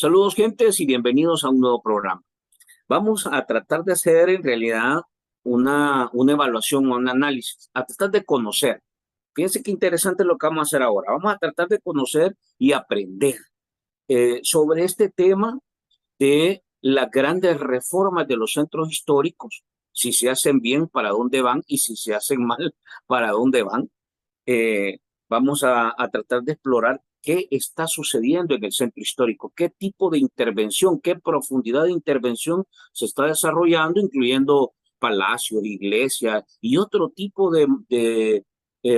Saludos, gentes, y bienvenidos a un nuevo programa. Vamos a tratar de hacer en realidad una evaluación o un análisis, a tratar de conocer. Fíjense qué interesante lo que vamos a hacer ahora. Vamos a tratar de conocer y aprender sobre este tema de las grandes reformas de los centros históricos, si se hacen bien, para dónde van, y si se hacen mal, para dónde van. Vamos a tratar de explorar qué está sucediendo en el centro histórico, qué tipo de intervención, qué profundidad de intervención se está desarrollando, incluyendo palacios, iglesias y otro tipo de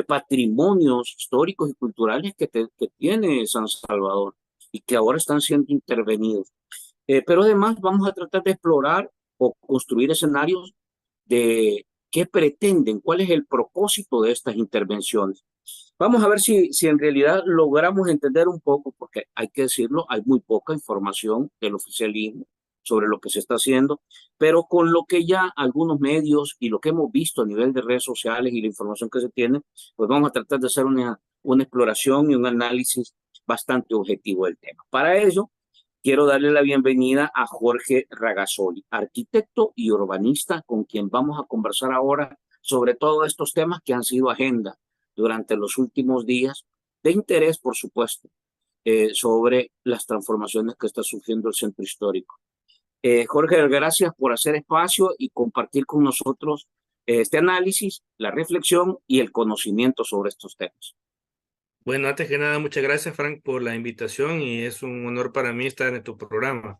patrimonios históricos y culturales que tiene San Salvador y que ahora están siendo intervenidos. Pero además vamos a tratar de explorar o construir escenarios de qué pretenden, cuál es el propósito de estas intervenciones. Vamos a ver si en realidad logramos entender un poco, porque hay que decirlo, hay muy poca información del oficialismo sobre lo que se está haciendo, pero con lo que ya algunos medios y lo que hemos visto a nivel de redes sociales y la información que se tiene, pues vamos a tratar de hacer una exploración y un análisis bastante objetivo del tema. Para ello, quiero darle la bienvenida a Jorge Ragazzoli, arquitecto y urbanista, con quien vamos a conversar ahora sobre todos estos temas que han sido agenda durante los últimos días, de interés, por supuesto, sobre las transformaciones que está sufriendo el centro histórico. Jorge, gracias por hacer espacio y compartir con nosotros este análisis, la reflexión y el conocimiento sobre estos temas. Bueno, antes que nada, muchas gracias, Frank, por la invitación y es un honor para mí estar en tu programa.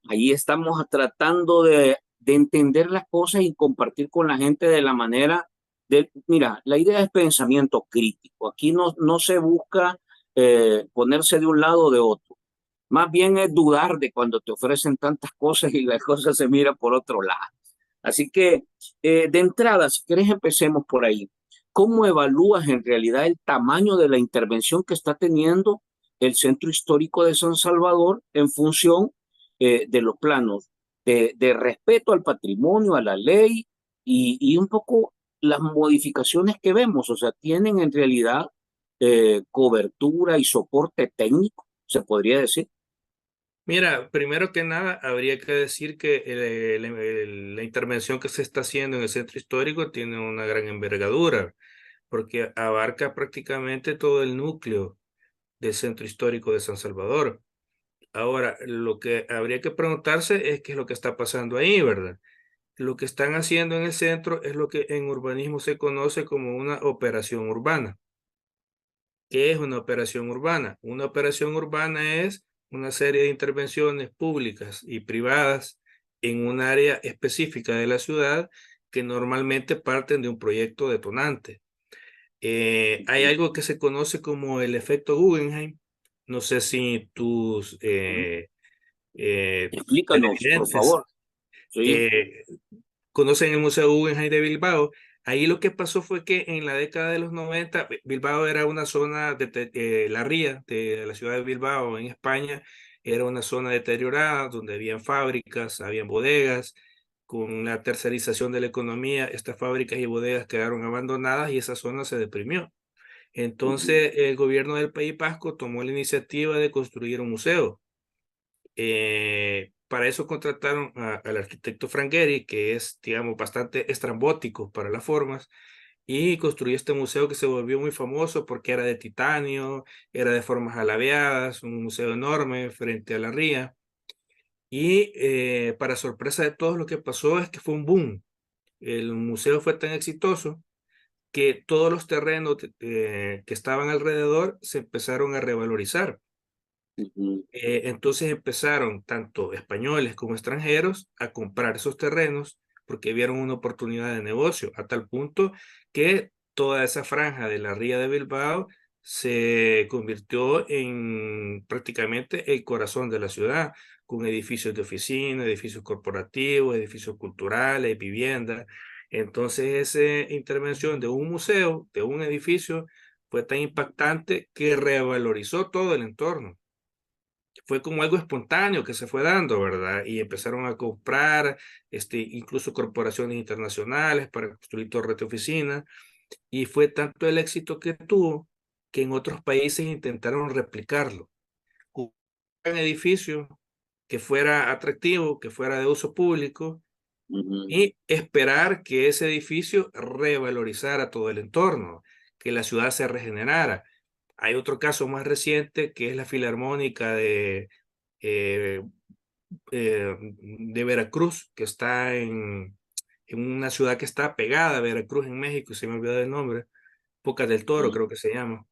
Allí estamos tratando de entender las cosas y compartir con la gente de la manera de, mira, la idea es pensamiento crítico. Aquí no se busca ponerse de un lado o de otro. Más bien es dudar de cuando te ofrecen tantas cosas y las cosas se miran por otro lado. Así que, de entrada, si quieres, empecemos por ahí. ¿Cómo evalúas en realidad el tamaño de la intervención que está teniendo el Centro Histórico de San Salvador en función de los planos de respeto al patrimonio, a la ley y un poco las modificaciones que vemos? O sea, ¿tienen en realidad cobertura y soporte técnico, se podría decir? Mira, primero que nada, habría que decir que la intervención que se está haciendo en el centro histórico tiene una gran envergadura, porque abarca prácticamente todo el núcleo del centro histórico de San Salvador. Ahora, lo que habría que preguntarse es qué es lo que está pasando ahí, ¿verdad? Lo que están haciendo en el centro es lo que en urbanismo se conoce como una operación urbana. ¿Qué es una operación urbana? Una operación urbana es una serie de intervenciones públicas y privadas en un área específica de la ciudad que normalmente parten de un proyecto detonante. Hay algo que se conoce como el efecto Guggenheim. No sé si tus Explícanos, por televidentes favor. Sí. eh, conocen el Museo Guggenheim de Bilbao. Ahí lo que pasó fue que en la década de los 90, Bilbao era una zona La Ría, de la ciudad de Bilbao, en España, era una zona deteriorada donde habían fábricas, habían bodegas. Con la tercerización de la economía, estas fábricas y bodegas quedaron abandonadas y esa zona se deprimió. Ujú. Entonces, el gobierno del País Vasco tomó la iniciativa de construir un museo. Para eso contrataron al arquitecto Frank Gehry, que es, digamos, bastante estrambótico para las formas, y construyó este museo que se volvió muy famoso porque era de titanio, era de formas alabeadas, un museo enorme frente a la ría. Y para sorpresa de todos, lo que pasó es que fue un boom. El museo fue tan exitoso que todos los terrenos que estaban alrededor se empezaron a revalorizar. Ujú. Entonces empezaron tanto españoles como extranjeros a comprar esos terrenos porque vieron una oportunidad de negocio, a tal punto que toda esa franja de la Ría de Bilbao se convirtió en prácticamente el corazón de la ciudad, con edificios de oficina, edificios corporativos, edificios culturales, viviendas. Entonces esa intervención de un museo, de un edificio, fue tan impactante que revalorizó todo el entorno. Fue como algo espontáneo que se fue dando, ¿verdad? Y empezaron a comprar, incluso corporaciones internacionales para construir torres de oficina, y fue tanto el éxito que tuvo que en otros países intentaron replicarlo. edificio que fuera atractivo, que fuera de uso público, ujú, y esperar que ese edificio revalorizara todo el entorno, que la ciudad se regenerara. Hay otro caso más reciente que es la Filarmónica eh, de Veracruz, que está en una ciudad que está pegada a Veracruz en México, se me olvidó el nombre, Bocas del Toro ujú, creo que se llama.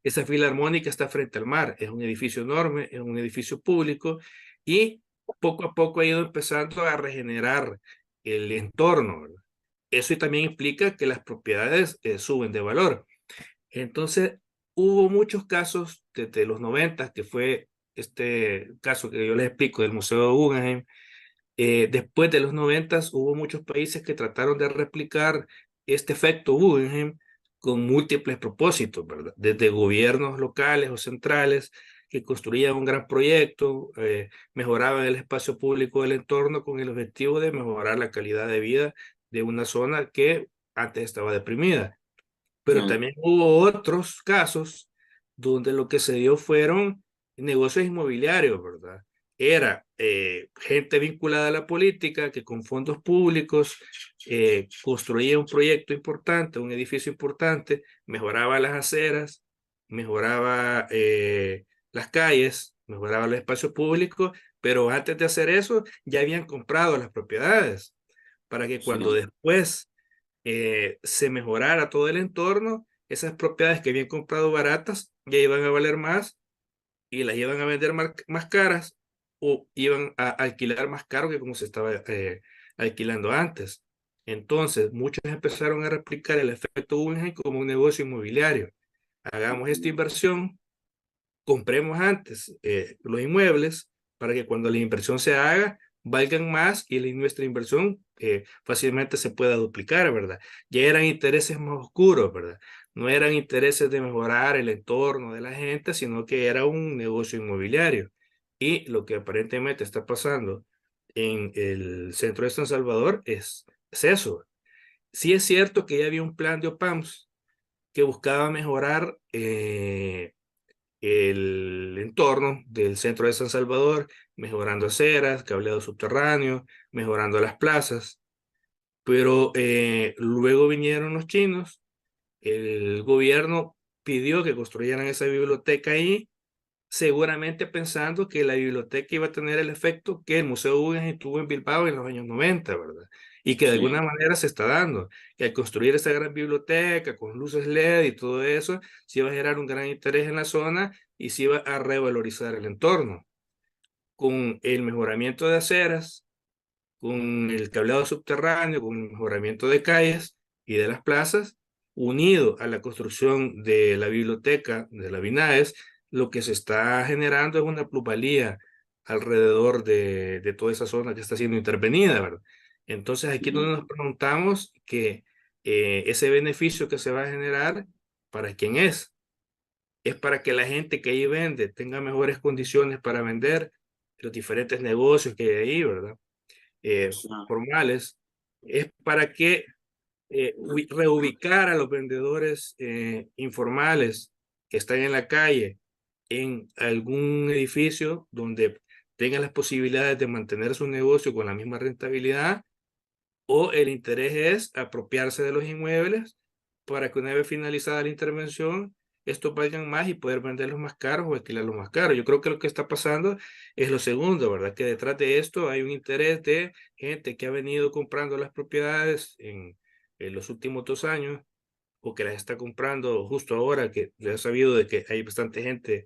Esa filarmónica está frente al mar, es un edificio enorme, es un edificio público y poco a poco ha ido empezando a regenerar el entorno, ¿verdad? Eso también implica que las propiedades suben de valor. Entonces, hubo muchos casos desde los 90, que fue este caso que yo les explico del Museo Guggenheim. Después de los 90 hubo muchos países que trataron de replicar este efecto Guggenheim con múltiples propósitos, ¿verdad? Desde gobiernos locales o centrales que construían un gran proyecto, mejoraban el espacio público del entorno con el objetivo de mejorar la calidad de vida de una zona que antes estaba deprimida. Pero ujú, también hubo otros casos donde lo que se dio fueron negocios inmobiliarios, ¿verdad? Era gente vinculada a la política que con fondos públicos construía un proyecto importante, un edificio importante, mejoraba las aceras, mejoraba las calles, mejoraba los espacios públicos, pero antes de hacer eso ya habían comprado las propiedades para que sí, cuando después se mejorara todo el entorno, esas propiedades que habían comprado baratas ya iban a valer más y las iban a vender más caras o iban a alquilar más caro que como se estaba alquilando antes. Entonces, muchos empezaron a replicar el efecto Guggenheim como un negocio inmobiliario. Hagamos esta inversión, compremos antes los inmuebles para que cuando la inversión se haga valgan más y nuestra inversión fácilmente se pueda duplicar, ¿verdad? Ya eran intereses más oscuros, ¿verdad? No eran intereses de mejorar el entorno de la gente, sino que era un negocio inmobiliario. Y lo que aparentemente está pasando en el centro de San Salvador es eso. Sí es cierto que ya había un plan de OPAMS que buscaba mejorar el entorno del centro de San Salvador, mejorando aceras, cableado subterráneo, mejorando las plazas. Pero luego vinieron los chinos, el gobierno pidió que construyeran esa biblioteca ahí, seguramente pensando que la biblioteca iba a tener el efecto que el Museo Guggenheim tuvo en Bilbao en los años 90, ¿verdad? Y que de sí, alguna manera se está dando, que al construir esa gran biblioteca con luces LED y todo eso, se iba a generar un gran interés en la zona y se iba a revalorizar el entorno. Con el mejoramiento de aceras, con el cableado subterráneo, con el mejoramiento de calles y de las plazas, unido a la construcción de la biblioteca de la BINAES, lo que se está generando es una plusvalía alrededor de toda esa zona que está siendo intervenida, ¿verdad? Entonces aquí es donde ujú, nos preguntamos que ese beneficio que se va a generar, ¿para quién es? Es para que la gente que ahí vende tenga mejores condiciones para vender los diferentes negocios que hay ahí, ¿verdad? sí, Formales, es para que reubicar a los vendedores informales que están en la calle en algún edificio donde tengan las posibilidades de mantener su negocio con la misma rentabilidad, o el interés es apropiarse de los inmuebles para que una vez finalizada la intervención, estos valgan más y poder venderlos más caros o alquilarlos más caros. Yo creo que lo que está pasando es lo segundo, ¿verdad? Que detrás de esto hay un interés de gente que ha venido comprando las propiedades en los últimos 2 años o que las está comprando justo ahora, que ya he sabido de que hay bastante gente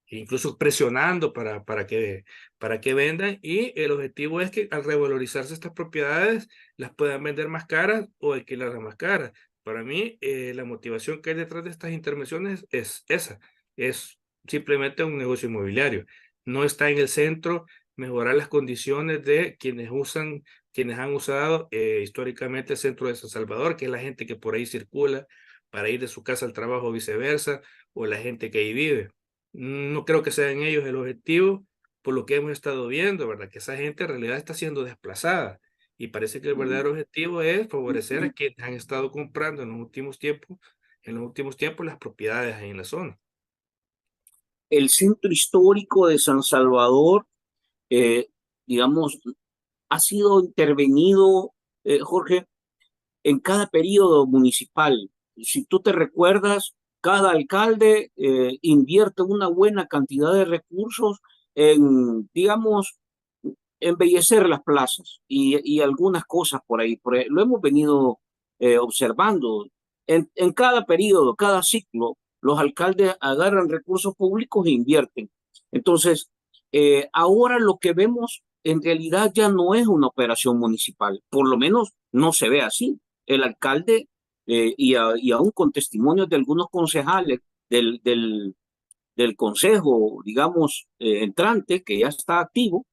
incluso presionando para que vendan, y el objetivo es que al revalorizarse estas propiedades las puedan vender más caras o alquilarlas más caras. Para mí, la motivación que hay detrás de estas intervenciones es esa, es simplemente un negocio inmobiliario. No está en el centro mejorar las condiciones de quienes han usado históricamente el centro de San Salvador, que es la gente que por ahí circula para ir de su casa al trabajo o viceversa, o la gente que ahí vive. No creo que sean ellos el objetivo, por lo que hemos estado viendo, ¿verdad? Que esa gente en realidad está siendo desplazada. Y parece que el ujú. verdadero objetivo es favorecer a quienes han estado comprando en los últimos tiempos las propiedades ahí en la zona. el centro histórico de San Salvador, eh, digamos, ha sido intervenido, Jorge, en cada periodo municipal. Si tú te recuerdas, cada alcalde invierte una buena cantidad de recursos en, digamos, embellecer las plazas y algunas cosas por ahí. Lo hemos venido observando. En cada periodo, cada ciclo, los alcaldes agarran recursos públicos e invierten. Entonces, ahora lo que vemos en realidad ya no es una operación municipal, por lo menos no se ve así. El alcalde, y aún con testimonios de algunos concejales del consejo, digamos, entrante, que ya está activo,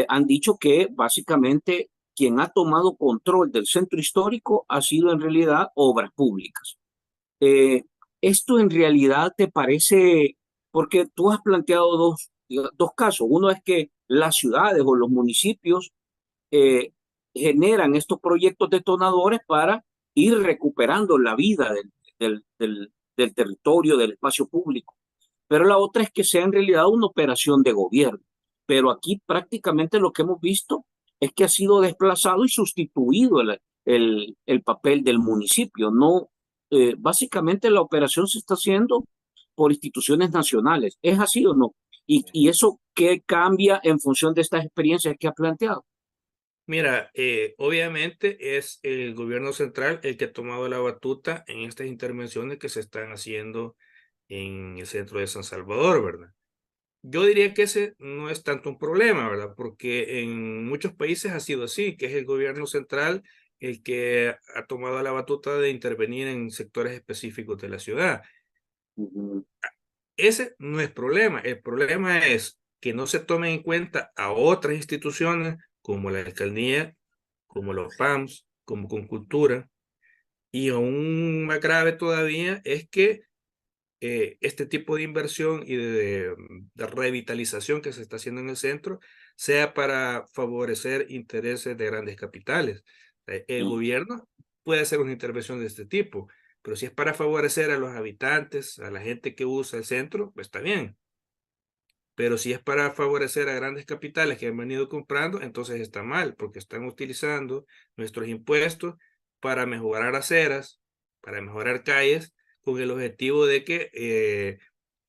han dicho que básicamente quien ha tomado control del centro histórico ha sido en realidad obras públicas. Eh, Esto en realidad te parece, porque tú has planteado dos casos. Uno es que las ciudades o los municipios eh, generan estos proyectos detonadores para ir recuperando la vida del territorio, del espacio público. Pero la otra es que sea en realidad una operación de gobierno. Pero aquí prácticamente lo que hemos visto es que ha sido desplazado y sustituido el papel del municipio. No, básicamente la operación se está haciendo por instituciones nacionales. ¿Es así o no? Y eso qué cambia en función de estas experiencias que ha planteado. Mira, obviamente es el gobierno central el que ha tomado la batuta en estas intervenciones que se están haciendo en el centro de San Salvador, ¿verdad? Yo diría que ese no es tanto un problema, ¿verdad? Porque en muchos países ha sido así, que es el gobierno central el que ha tomado la batuta de intervenir en sectores específicos de la ciudad. Ujú. Ese no es problema. El problema es que no se tomen en cuenta a otras instituciones como la alcaldía, como los PAMS, como Concultura. Y aún más grave todavía es que este tipo de inversión y de revitalización que se está haciendo en el centro sea para favorecer intereses de grandes capitales. El Sí. gobierno puede hacer una intervención de este tipo, pero si es para favorecer a los habitantes, a la gente que usa el centro, pues está bien. Pero si es para favorecer a grandes capitales que han venido comprando, entonces está mal, porque están utilizando nuestros impuestos para mejorar aceras, para mejorar calles, con el objetivo de que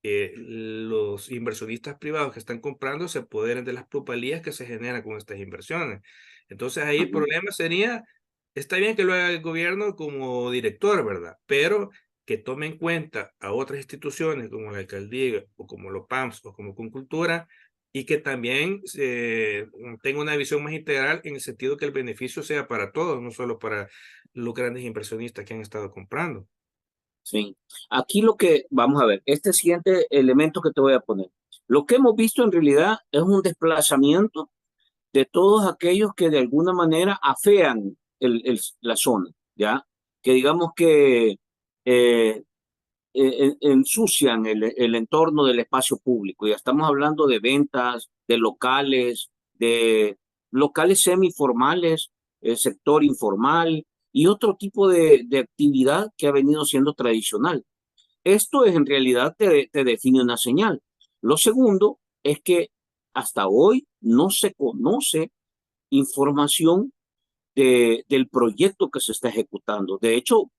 los inversionistas privados que están comprando se apoderen de las plusvalías que se generan con estas inversiones. Entonces ahí el Ujú. problema sería, está bien que lo haga el gobierno como director, ¿verdad? Pero que tome en cuenta a otras instituciones como la alcaldía o como los PAMS o como Concultura y que también tenga una visión más integral en el sentido que el beneficio sea para todos, no solo para los grandes inversionistas que han estado comprando. Sí. Aquí lo que, vamos a ver, este siguiente elemento que te voy a poner. Lo que hemos visto en realidad es un desplazamiento de todos aquellos que de alguna manera afean la zona, ¿ya? Que digamos que ensucian el entorno del espacio público. Ya estamos hablando de ventas, de locales semiformales, el sector informal y otro tipo de actividad que ha venido siendo tradicional. Esto es en realidad te define una señal. Lo segundo es que hasta hoy no se conoce información del proyecto que se está ejecutando. De hecho,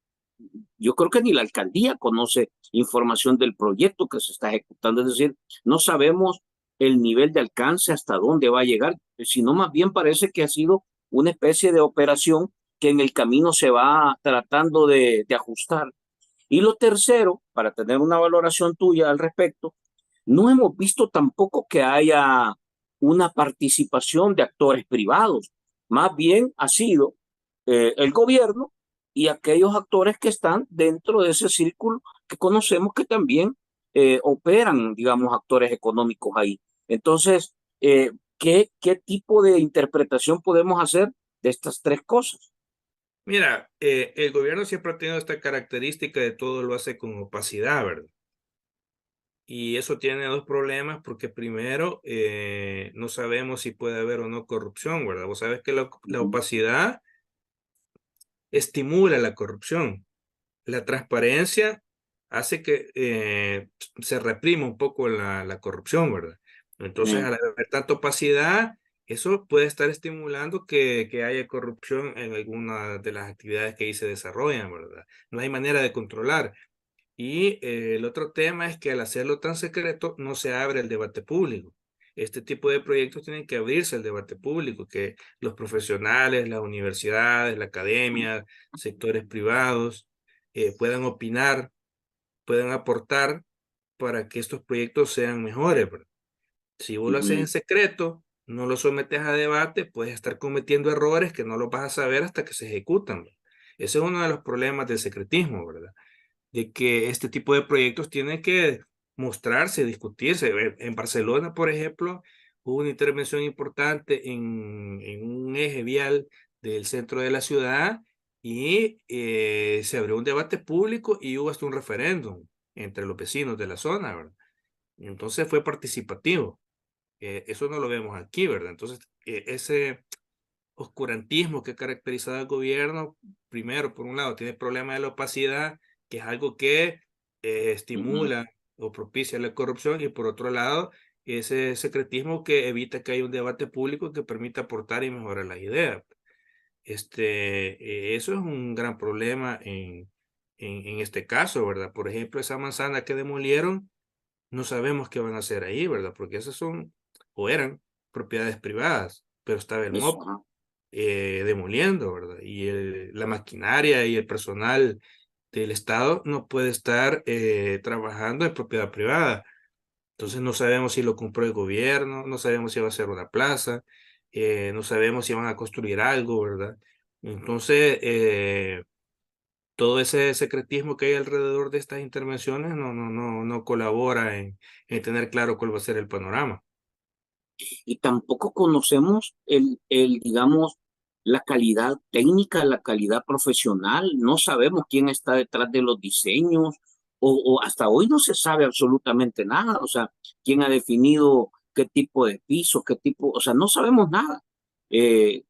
yo creo que ni la alcaldía conoce información del proyecto que se está ejecutando. Es decir, no sabemos el nivel de alcance hasta dónde va a llegar, sino más bien parece que ha sido una especie de operación que en el camino se va tratando de ajustar. Y lo tercero, para tener una valoración tuya al respecto, no hemos visto tampoco que haya una participación de actores privados. Más bien ha sido el gobierno y aquellos actores que están dentro de ese círculo que conocemos que también operan, digamos, actores económicos ahí. Entonces, ¿qué tipo de interpretación podemos hacer de estas tres cosas? Mira, el gobierno siempre ha tenido esta característica de todo lo hace con opacidad, ¿verdad? Y eso tiene dos problemas porque primero no sabemos si puede haber o no corrupción, ¿verdad? Vos sabes que la Ujú. opacidad estimula la corrupción. La transparencia hace que se reprima un poco la corrupción, ¿verdad? Entonces, Mm, al haber tanta opacidad, eso puede estar estimulando que haya corrupción en alguna de las actividades que ahí se desarrollan, ¿verdad? No hay manera de controlar. Y el otro tema es que al hacerlo tan secreto no se abre el debate público. Este tipo de proyectos tienen que abrirse al debate público, que los profesionales, las universidades, la academia, sectores privados puedan opinar, puedan aportar para que estos proyectos sean mejores, ¿verdad? Si vos lo haces en ujú. secreto, no lo sometes a debate, puedes estar cometiendo errores que no los vas a saber hasta que se ejecutan, ¿verdad? Ese es uno de los problemas del secretismo, ¿verdad? De que este tipo de proyectos tienen que mostrarse, discutirse. En Barcelona, por ejemplo, hubo una intervención importante en un eje vial del centro de la ciudad y se abrió un debate público y hubo hasta un referéndum entre los vecinos de la zona, ¿verdad? Y entonces fue participativo. Eso no lo vemos aquí, ¿verdad? Entonces, ese oscurantismo que ha caracterizado al gobierno, primero, por un lado, tiene el problema de la opacidad, que es algo que Ujú. estimula o propicia la corrupción, y por otro lado, ese secretismo que evita que haya un debate público que permita aportar y mejorar las ideas. Eso es un gran problema en este caso, ¿verdad? Por ejemplo, esa manzana que demolieron, no sabemos qué van a hacer ahí, ¿verdad? Porque esas son o eran propiedades privadas, pero estaba el Eso, MOP ajá. demoliendo, ¿verdad? Y la maquinaria y el personal del Estado no puede estar trabajando en propiedad privada. Entonces no sabemos si lo compró el gobierno, no sabemos si va a ser una plaza, no sabemos si van a construir algo, ¿verdad? Entonces, todo ese secretismo que hay alrededor de estas intervenciones no colabora en tener claro cuál va a ser el panorama. Y tampoco conocemos digamos, la calidad técnica, la calidad profesional. No sabemos quién está detrás de los diseños o hasta hoy no se sabe absolutamente nada. O sea, quién ha definido qué tipo de piso, qué tipo, o sea, no sabemos nada. Eh,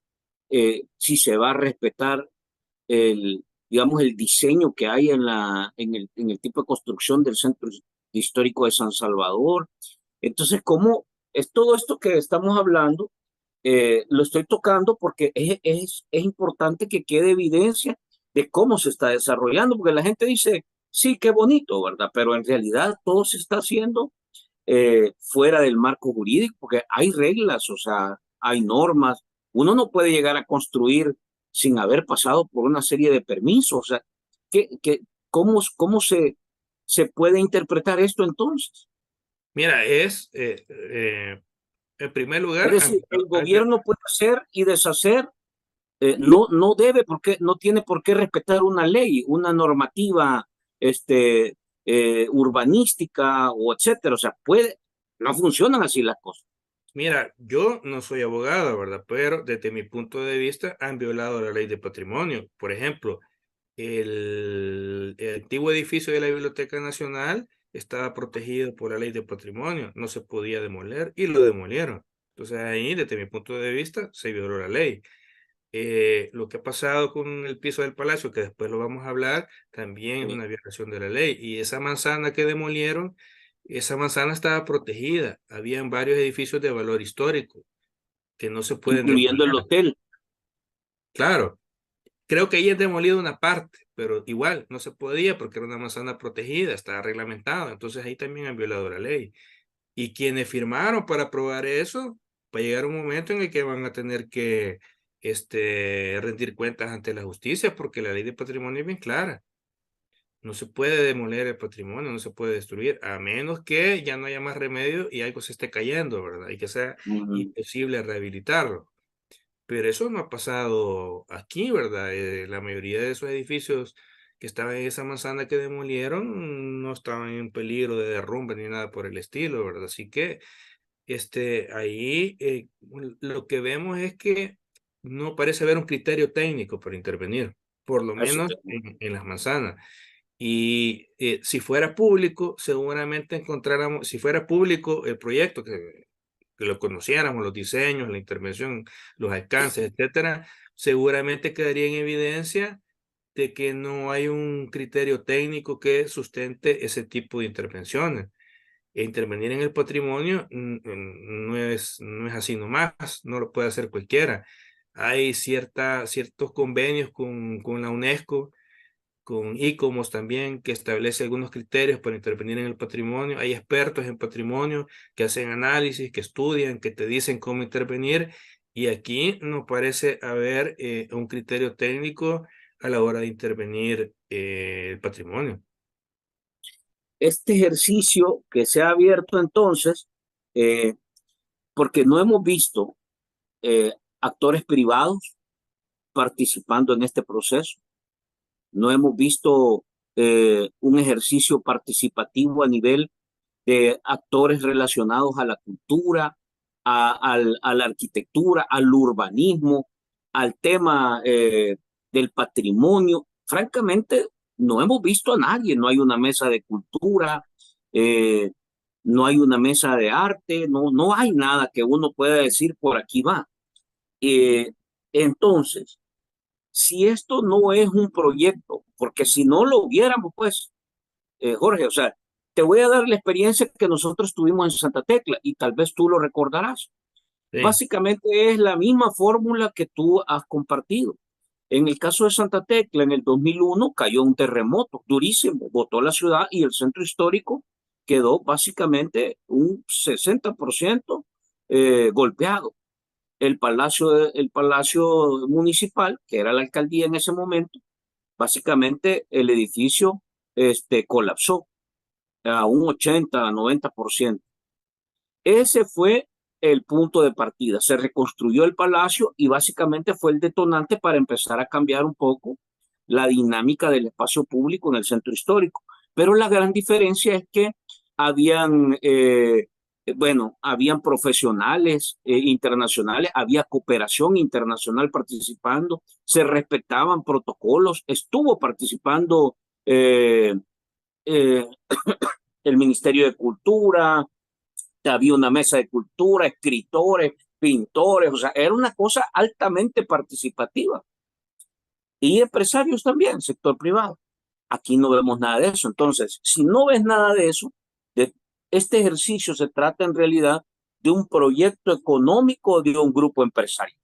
si se va a respetar digamos, el diseño que hay en el tipo de construcción del centro histórico de San Salvador. Entonces, ¿cómo es todo esto que estamos hablando? Lo estoy tocando porque es importante que quede evidencia de cómo se está desarrollando, porque la gente dice, sí, qué bonito, ¿verdad? Pero en realidad todo se está haciendo fuera del marco jurídico, porque hay reglas, o sea, hay normas. Uno no puede llegar a construir sin haber pasado por una serie de permisos. O sea, cómo se puede interpretar esto entonces? Mira, en primer Es lugar, decir, el gobierno puede hacer y deshacer, no debe, porque no tiene por qué respetar una ley, una normativa este, urbanística o etcétera. O sea, no funcionan así las cosas. mira, yo no soy abogado, ¿verdad? Pero desde mi punto de vista han violado la ley de patrimonio. Por ejemplo, el antiguo edificio de la Biblioteca Nacional estaba protegido por la ley de patrimonio, no se podía demoler y lo demolieron. Entonces ahí, desde mi punto de vista, se violó la ley. Lo que ha pasado con el piso del palacio, que después lo vamos a hablar, también es Sí. una violación de la ley. Y esa manzana que demolieron, esa manzana estaba protegida. Habían varios edificios de valor histórico que no se pueden Incluyendo el demoler. hotel. Claro, creo que ahí es demolido una parte, pero igual no se podía porque era una manzana protegida, estaba reglamentado. Entonces ahí también han violado la ley. Y quienes firmaron para aprobar eso, va a llegar un momento en el que van a tener que rendir cuentas ante la justicia, porque la ley de patrimonio es bien clara. No se puede demoler el patrimonio, no se puede destruir, a menos que ya no haya más remedio y algo se esté cayendo, ¿verdad? Y que sea Ujú. imposible rehabilitarlo. Pero eso no ha pasado aquí, ¿verdad? La mayoría de esos edificios que estaban en esa manzana que demolieron no estaban en peligro de derrumbe ni nada por el estilo, ¿verdad? Así que ahí lo que vemos es que no parece haber un criterio técnico para intervenir, por lo Eso menos te- en las manzanas. Y si fuera público, seguramente encontráramos, si fuera público el proyecto, que lo conociéramos, los diseños, la intervención, los alcances, etcétera, seguramente quedaría en evidencia de que no hay un criterio técnico que sustente ese tipo de intervenciones. E intervenir en el patrimonio no es así nomás, no lo puede hacer cualquiera. Hay ciertos convenios con la UNESCO, con ICOMOS también, que establece algunos criterios para intervenir en el patrimonio. Hay expertos en patrimonio que hacen análisis, que estudian, que te dicen cómo intervenir, y aquí no parece haber un criterio técnico a la hora de intervenir el patrimonio. Este ejercicio que se ha abierto entonces, eh, porque no hemos visto eh, actores privados participando en este proceso, no hemos visto un ejercicio participativo a nivel de actores relacionados a la cultura, a la arquitectura, al urbanismo, al tema del patrimonio. Francamente, no hemos visto a nadie, no hay una mesa de cultura, eh, no hay una mesa de arte, no hay nada que uno pueda decir por aquí va. Eh, entonces, si esto no es un proyecto, porque si no lo hubiéramos, pues, Jorge, o sea, te voy a dar la experiencia que nosotros tuvimos en Santa Tecla y tal vez tú lo recordarás. Sí, Básicamente es la misma fórmula que tú has compartido. En el caso de Santa Tecla, en el 2001 cayó un terremoto durísimo, botó la ciudad y el centro histórico quedó básicamente un 60% golpeado. El palacio municipal, que era la alcaldía en ese momento, básicamente el edificio colapsó a un 80-90%. Ese fue el punto de partida. Se reconstruyó el palacio y básicamente fue el detonante para empezar a cambiar un poco la dinámica del espacio público en el centro histórico. Pero la gran diferencia es que habían, habían profesionales internacionales, había cooperación internacional participando, se respetaban protocolos, estuvo participando eh, eh, el Ministerio de Cultura, había una mesa de cultura, escritores, pintores, o sea, era una cosa altamente participativa. Y empresarios también, sector privado. Aquí no vemos nada de eso. Entonces, si no ves nada de eso, de, este ejercicio se trata en realidad de un proyecto económico de un grupo empresarial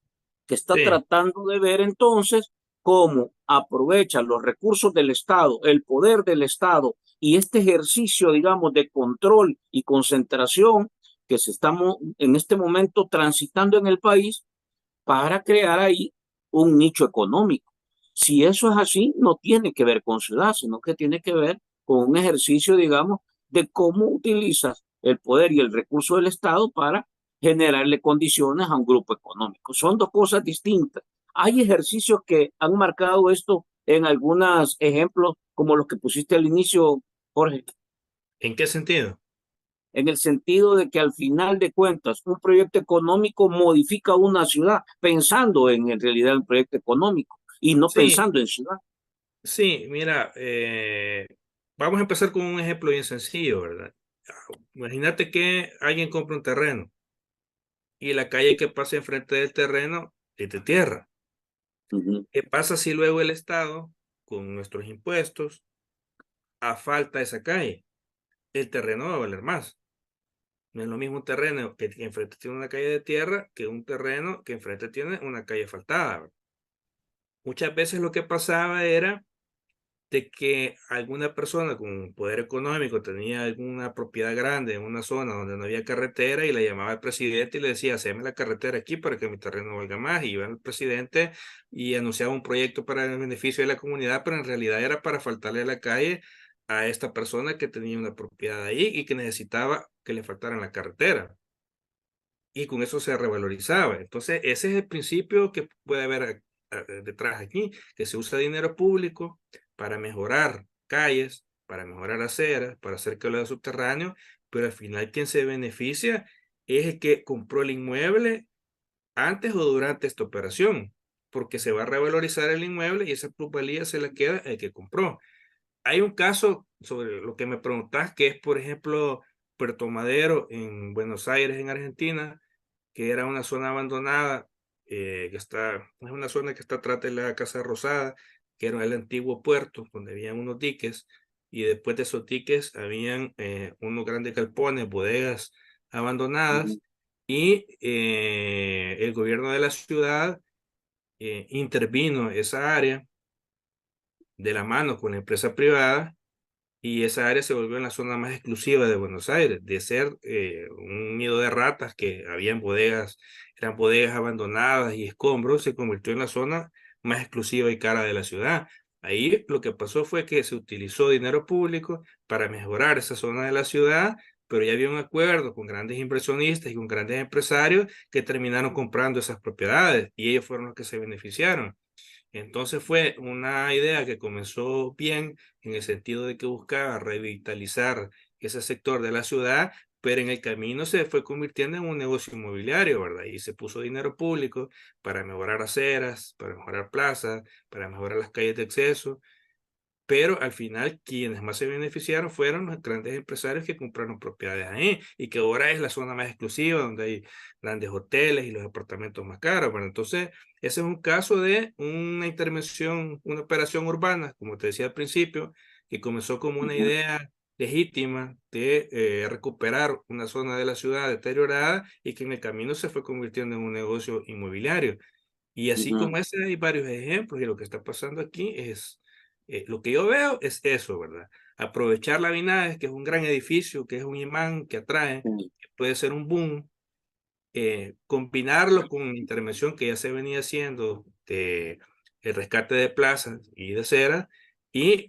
que está sí. tratando de ver entonces cómo aprovecha los recursos del Estado, el poder del Estado y este ejercicio, digamos, de control y concentración que se estamos en este momento transitando en el país para crear ahí un nicho económico. Si eso es así, no tiene que ver con ciudad, sino que tiene que ver con un ejercicio, digamos, de cómo utilizas el poder y el recurso del Estado para generarle condiciones a un grupo económico. Son dos cosas distintas. Hay ejercicios que han marcado esto en algunos ejemplos, como los que pusiste al inicio, Jorge, ¿En qué sentido? en el sentido de que al final de cuentas un proyecto económico modifica una ciudad pensando en realidad un proyecto económico y no Sí, pensando en ciudad. sí, mira, vamos a empezar con un ejemplo bien sencillo, ¿verdad? Imagínate que alguien compra un terreno y la calle que pasa enfrente del terreno es de tierra. Uh -huh, ¿Qué pasa si luego el Estado, con nuestros impuestos, asfalta esa calle? El terreno va a valer más. No es lo mismo un terreno que enfrente tiene una calle de tierra que un terreno que enfrente tiene una calle asfaltada, ¿verdad? Muchas veces lo que pasaba era de que alguna persona con poder económico tenía alguna propiedad grande en una zona donde no había carretera y le llamaba al presidente y le decía, haceme la carretera aquí para que mi terreno valga más. Y iba el presidente y anunciaba un proyecto para el beneficio de la comunidad, pero en realidad era para faltarle la calle a esta persona que tenía una propiedad ahí y que necesitaba que le faltaran la carretera. Y con eso se revalorizaba. Entonces, ese es el principio que puede haber detrás aquí, que se usa dinero público para mejorar calles, para mejorar aceras, para hacer cableado subterráneo, pero al final quien se beneficia es el que compró el inmueble antes o durante esta operación, porque se va a revalorizar el inmueble y esa plusvalía se la queda el que compró. Hay un caso sobre lo que me preguntás, que es, por ejemplo, Puerto Madero en Buenos Aires, en Argentina, que era una zona abandonada, es una zona que está atrás de la Casa Rosada, que era el antiguo puerto, donde había unos diques, y después de esos diques habían unos grandes galpones, bodegas abandonadas, ujú, y el gobierno de la ciudad intervino esa área de la mano con la empresa privada, y esa área se volvió la zona más exclusiva de Buenos Aires, de ser un nido de ratas que había bodegas, eran bodegas abandonadas y escombros, se convirtió en la zona más exclusiva y cara de la ciudad. Ahí lo que pasó fue que se utilizó dinero público para mejorar esa zona de la ciudad, pero ya había un acuerdo con grandes inversionistas y con grandes empresarios que terminaron comprando esas propiedades, y ellos fueron los que se beneficiaron. Entonces fue una idea que comenzó bien en el sentido de que buscaba revitalizar ese sector de la ciudad, pero en el camino se fue convirtiendo en un negocio inmobiliario, ¿verdad? Y se puso dinero público para mejorar aceras, para mejorar plazas, para mejorar las calles de acceso, pero al final quienes más se beneficiaron fueron los grandes empresarios que compraron propiedades ahí y que ahora es la zona más exclusiva donde hay grandes hoteles y los apartamentos más caros. Bueno, entonces ese es un caso de una intervención, una operación urbana, como te decía al principio, que comenzó como una ujú, idea legítima de recuperar una zona de la ciudad deteriorada y que en el camino se fue convirtiendo en un negocio inmobiliario. Y así ujú, como ese hay varios ejemplos, y lo que está pasando aquí es, lo que yo veo es eso, ¿verdad? Aprovechar la Vinades, que es un gran edificio, que es un imán que atrae, ujú, que puede ser un boom, combinarlo con intervención que ya se venía haciendo de el rescate de plazas y de acera, y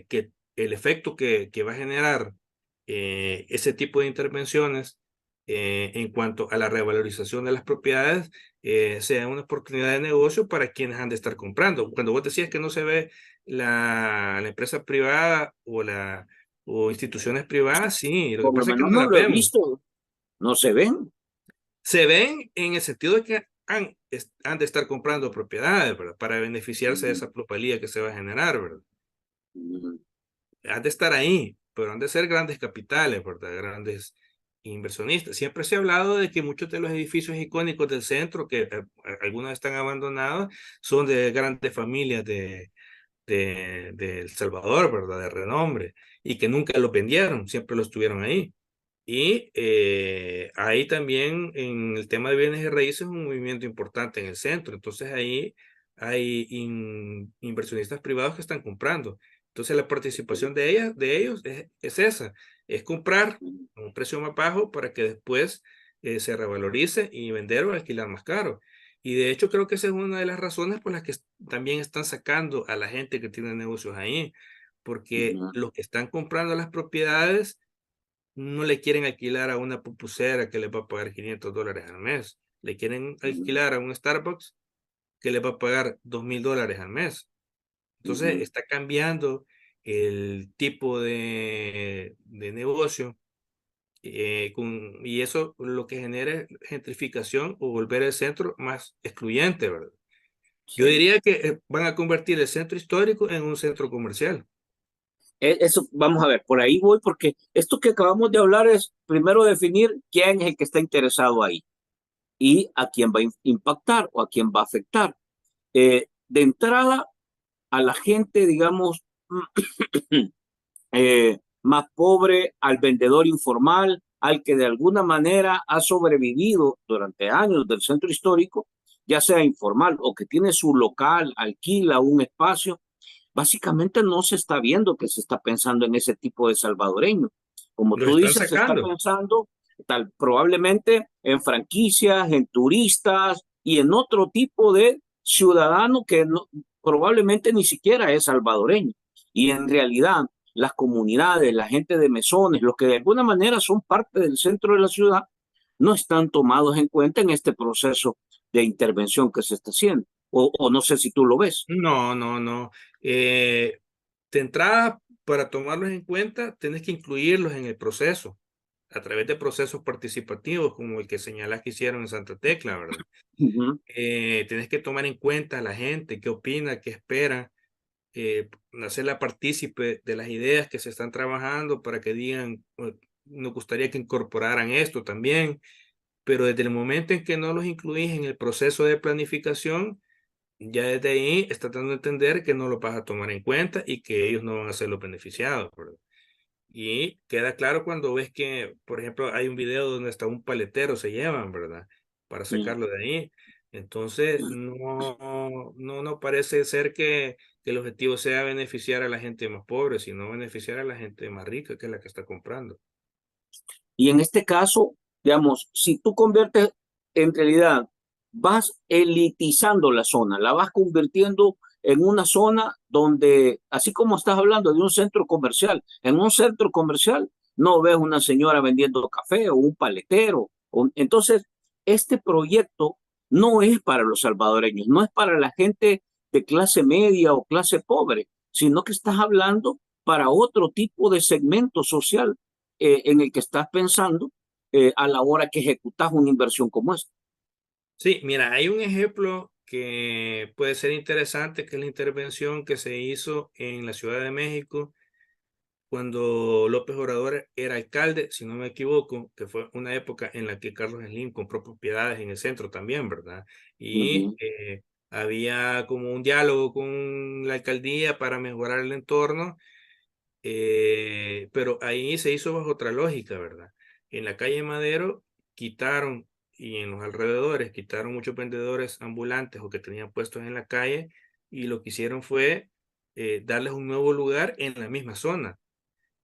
que el efecto que va a generar ese tipo de intervenciones en cuanto a la revalorización de las propiedades sea una oportunidad de negocio para quienes han de estar comprando. Cuando vos decías que no se ve la empresa privada o instituciones privadas, sí, lo que Por lo pasa es que menos no no las lo he vemos. visto, no se ven. Se ven en el sentido de que han de estar comprando propiedades, ¿verdad? Para beneficiarse de Ujú, esa plusvalía que se va a generar, ¿verdad? ujú, Han de estar ahí, pero han de ser grandes capitales, ¿verdad? Grandes inversionistas. Siempre se ha hablado de que muchos de los edificios icónicos del centro, que algunos están abandonados, son de grandes familias de El Salvador, ¿verdad? De renombre, y que nunca los vendieron, siempre los tuvieron ahí. Y ahí también en el tema de bienes y raíces es un movimiento importante en el centro. Entonces ahí hay inversionistas privados que están comprando. Entonces la participación de ellos es esa, es comprar ujú, a un precio más bajo para que después se revalorice y vender o alquilar más caro. Y de hecho creo que esa es una de las razones por las que también están sacando a la gente que tiene negocios ahí, porque ujú, los que están comprando las propiedades no le quieren alquilar a una pupusera que le va a pagar $500 al mes. Le quieren ujú, alquilar a un Starbucks que le va a pagar $2000 al mes. Entonces ujú. está cambiando el tipo de negocio y eso lo que genera es gentrificación o volver el centro más excluyente, ¿verdad? Yo Sí. diría que van a convertir el centro histórico en un centro comercial. Eso, vamos a ver, por ahí voy, porque esto que acabamos de hablar es primero definir quién es el que está interesado ahí y a quién va a impactar o a quién va a afectar. De entrada, a la gente, digamos, más pobre, al vendedor informal, al que de alguna manera ha sobrevivido durante años del centro histórico, ya sea informal o que tiene su local, alquila un espacio. Básicamente no se está viendo que se está pensando en ese tipo de salvadoreño. Como Los tú están dices, se está sacando. pensando probablemente en franquicias, en turistas y en otro tipo de ciudadano que probablemente ni siquiera es salvadoreño. Y en realidad las comunidades, la gente de mesones, los que de alguna manera son parte del centro de la ciudad, no están tomados en cuenta en este proceso de intervención que se está haciendo. O no sé si tú lo ves. No, no, no. De entrada, para tomarlos en cuenta, tienes que incluirlos en el proceso, a través de procesos participativos, como el que señalas que hicieron en Santa Tecla, ¿verdad? Uh -huh, Tienes que tomar en cuenta a la gente, qué opina, qué espera, hacerla partícipe de las ideas que se están trabajando para que digan, nos gustaría que incorporaran esto también, pero desde el momento en que no los incluís en el proceso de planificación, ya desde ahí está dando a entender que no lo vas a tomar en cuenta y que ellos no van a ser los beneficiados, ¿verdad? Y queda claro cuando ves que, por ejemplo, hay un video donde hasta un paletero se llevan, ¿verdad? Para Mm. sacarlo de ahí. Entonces, no parece ser que el objetivo sea beneficiar a la gente más pobre, sino beneficiar a la gente más rica, que es la que está comprando. Y en este caso, digamos, si tú conviertes, en realidad, vas elitizando la zona, la vas convirtiendo en una zona donde, así como estás hablando de un centro comercial, en un centro comercial no ves una señora vendiendo café o un paletero. Entonces, este proyecto no es para los salvadoreños, no es para la gente de clase media o clase pobre, sino que estás hablando para otro tipo de segmento social en el que estás pensando a la hora que ejecutas una inversión como esta. Sí, mira, hay un ejemplo que puede ser interesante, que es la intervención que se hizo en la Ciudad de México cuando López Obrador era alcalde, si no me equivoco, que fue una época en la que Carlos Slim compró propiedades en el centro también, ¿verdad? Uh Y -huh, había como un diálogo con la alcaldía para mejorar el entorno, pero ahí se hizo bajo otra lógica, ¿verdad? En la calle Madero quitaron, y en los alrededores quitaron muchos vendedores ambulantes o que tenían puestos en la calle, y lo que hicieron fue darles un nuevo lugar en la misma zona.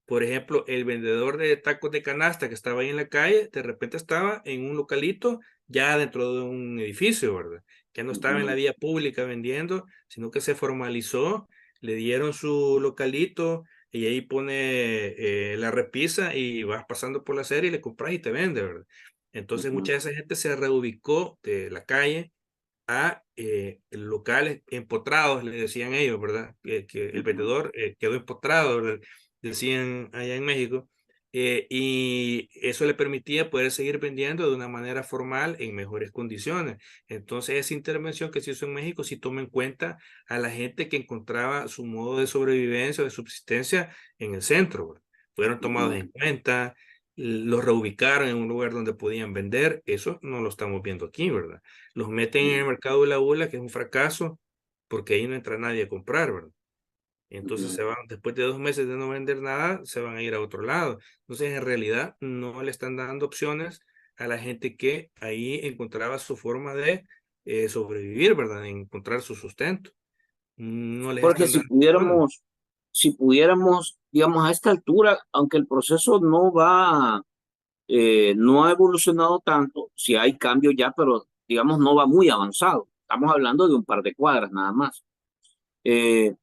Por ejemplo, el vendedor de tacos de canasta que estaba ahí en la calle, de repente estaba en un localito ya dentro de un edificio, ¿verdad? Ya no uh estaba en la -huh, vía pública vendiendo, sino que se formalizó, le dieron su localito y ahí pone la repisa y vas pasando por la serie y le compras y te vende, ¿verdad? uh Entonces -huh, mucha de esa gente se reubicó de la calle a locales empotrados, le decían ellos, ¿verdad? Que uh el -huh. vendedor quedó empotrado, ¿verdad? Decían allá en México, y eso le permitía poder seguir vendiendo de una manera formal en mejores condiciones. Entonces, esa intervención que se hizo en México sí toma en cuenta a la gente que encontraba su modo de sobrevivencia o de subsistencia en el centro, ¿verdad? Fueron tomados en cuenta, los reubicaron en un lugar donde podían vender, eso no lo estamos viendo aquí, ¿verdad? Los meten en el mercado de la bula, que es un fracaso, porque ahí no entra nadie a comprar, ¿verdad? Entonces se van, después de 2 meses de no vender nada, se van a ir a otro lado. Entonces, en realidad, no le están dando opciones a la gente que ahí encontraba su forma de sobrevivir, ¿verdad? De encontrar su sustento. No les Porque están dando opciones. si pudiéramos, digamos, a esta altura, aunque el proceso no ha evolucionado tanto, si hay cambio ya, pero digamos no va muy avanzado. Estamos hablando de un par de cuadras nada más. Eh,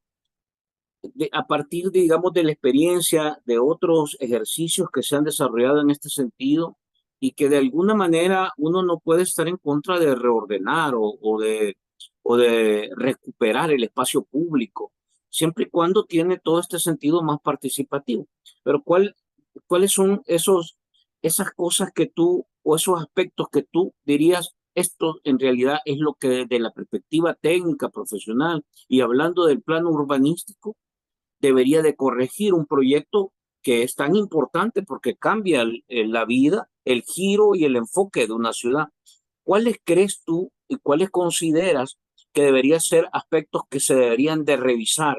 a partir, digamos, de la experiencia de otros ejercicios que se han desarrollado en este sentido y que de alguna manera uno no puede estar en contra de reordenar o de recuperar el espacio público, siempre y cuando tiene todo este sentido más participativo. Pero ¿cuáles son esas cosas que tú o esos aspectos que tú dirías, esto en realidad es lo que desde la perspectiva técnica, profesional y hablando del plano urbanístico, debería de corregir un proyecto que es tan importante porque cambia la vida, el giro y el enfoque de una ciudad? ¿Cuáles crees tú y cuáles consideras que deberían ser aspectos que se deberían de revisar,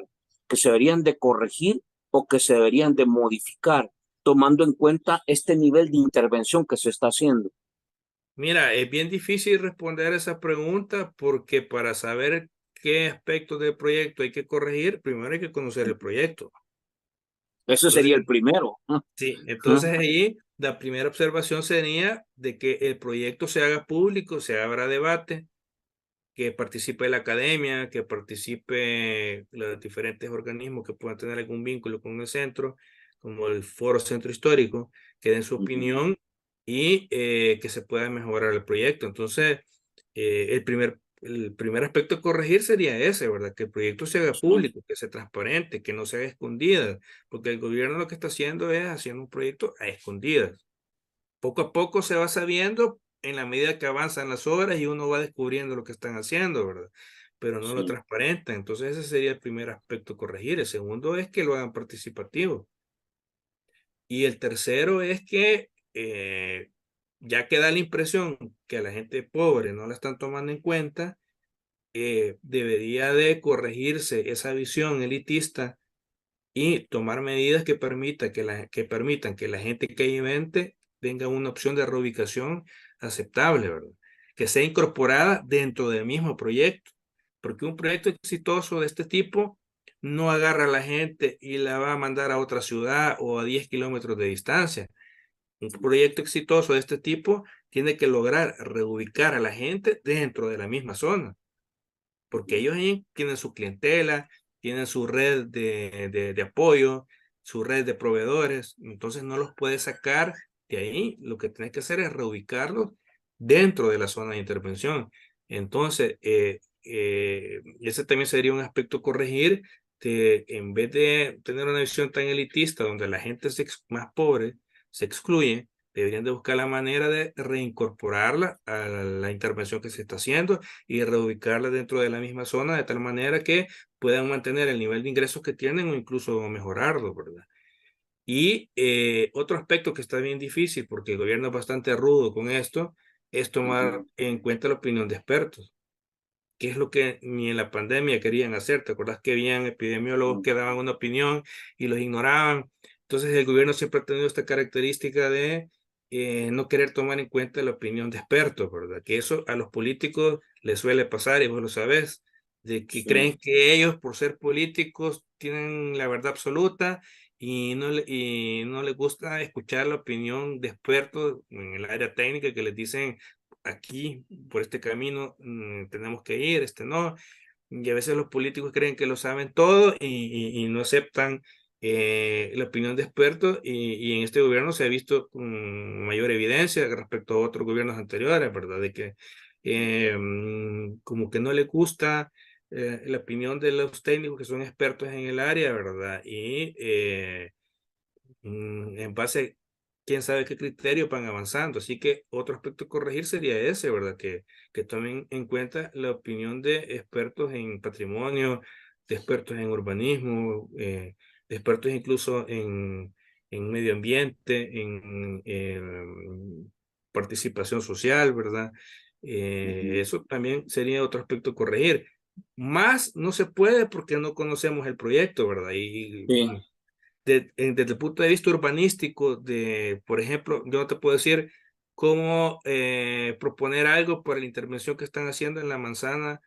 que se deberían de corregir o que se deberían de modificar, tomando en cuenta este nivel de intervención que se está haciendo? Mira, es bien difícil responder esa pregunta porque para saber qué aspectos del proyecto hay que corregir, primero hay que conocer el proyecto. Ese Entonces, sería el primero. sí, entonces ahí la primera observación sería de que el proyecto se haga público, se abra debate, que participe la academia, que participe los diferentes organismos que puedan tener algún vínculo con el centro, como el Foro Centro Histórico, que den su opinión y que se pueda mejorar el proyecto. Entonces, el primer aspecto a corregir sería ese, ¿verdad? Que el proyecto se haga público, que sea transparente, que no se haga escondida, porque el gobierno lo que está haciendo es haciendo un proyecto a escondidas. Poco a poco se va sabiendo en la medida que avanzan las obras y uno va descubriendo lo que están haciendo, ¿verdad? Pero no lo Sí. transparentan. Entonces ese sería el primer aspecto a corregir. El segundo es que lo hagan participativo. Y el tercero es que ya queda la impresión que a la gente pobre no la están tomando en cuenta, debería de corregirse esa visión elitista y tomar medidas que permitan que la gente que invente tenga una opción de reubicación aceptable, ¿verdad? Que sea incorporada dentro del mismo proyecto, porque un proyecto exitoso de este tipo no agarra a la gente y la va a mandar a otra ciudad o a 10 kilómetros de distancia. Un proyecto exitoso de este tipo tiene que lograr reubicar a la gente dentro de la misma zona, porque ellos ahí tienen su clientela, tienen su red de apoyo, su red de proveedores, entonces no los puedes sacar de ahí, lo que tienes que hacer es reubicarlos dentro de la zona de intervención. Entonces, ese también sería un aspecto a corregir, en vez de tener una visión tan elitista donde la gente más pobre se excluye, deberían de buscar la manera de reincorporarla a la intervención que se está haciendo y reubicarla dentro de la misma zona de tal manera que puedan mantener el nivel de ingresos que tienen o incluso mejorarlo, ¿verdad? Y otro aspecto que está bien difícil, porque el gobierno es bastante rudo con esto, es tomar Ujú. en cuenta la opinión de expertos, que es lo que ni en la pandemia querían hacer. ¿Te acuerdas que habían epidemiólogos que daban una opinión y los ignoraban? Entonces el gobierno siempre ha tenido esta característica de no querer tomar en cuenta la opinión de expertos, ¿verdad? Que eso a los políticos les suele pasar, y vos lo sabés, de que Sí, creen que ellos, por ser políticos, tienen la verdad absoluta y no les gusta escuchar la opinión de expertos en el área técnica que les dicen aquí, por este camino, tenemos que ir, este no. Y a veces los políticos creen que lo saben todo y no aceptan la opinión de expertos y en este gobierno se ha visto con mayor evidencia respecto a otros gobiernos anteriores, ¿verdad? De que como que no le gusta la opinión de los técnicos que son expertos en el área, ¿verdad? Y en base, quién sabe qué criterio van avanzando. Así que otro aspecto a corregir sería ese, ¿verdad? Que tomen en cuenta la opinión de expertos en patrimonio, de expertos en urbanismo, de expertos incluso en medio ambiente, en participación social, ¿verdad? ujú, Eso también sería otro aspecto a corregir. Más no se puede porque no conocemos el proyecto, ¿verdad? sí, Desde el punto de vista urbanístico, por ejemplo, yo no te puedo decir cómo proponer algo por la intervención que están haciendo en la manzana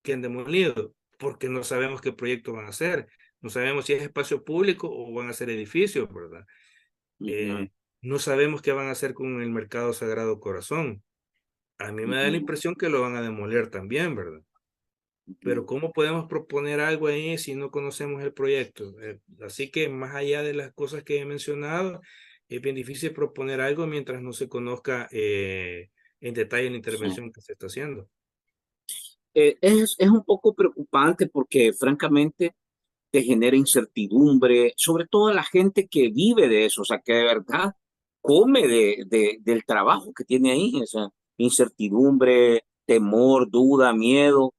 que han demolido, porque no sabemos qué proyecto van a hacer, no sabemos si es espacio público o van a ser edificios, ¿verdad? ujú, Eh, no sabemos qué van a hacer con el Mercado Sagrado Corazón. A mí me da la ujú, impresión que lo van a demoler también, ¿verdad? Pero ujú. ¿cómo podemos proponer algo ahí si no conocemos el proyecto? Así que más allá de las cosas que he mencionado, es bien difícil proponer algo mientras no se conozca en detalle la Sí. intervención que se está haciendo. Es un poco preocupante porque francamente te genera incertidumbre, sobre todo a la gente que vive de eso, o sea, que de verdad come del trabajo que tiene ahí, o sea, incertidumbre, temor, duda, miedo,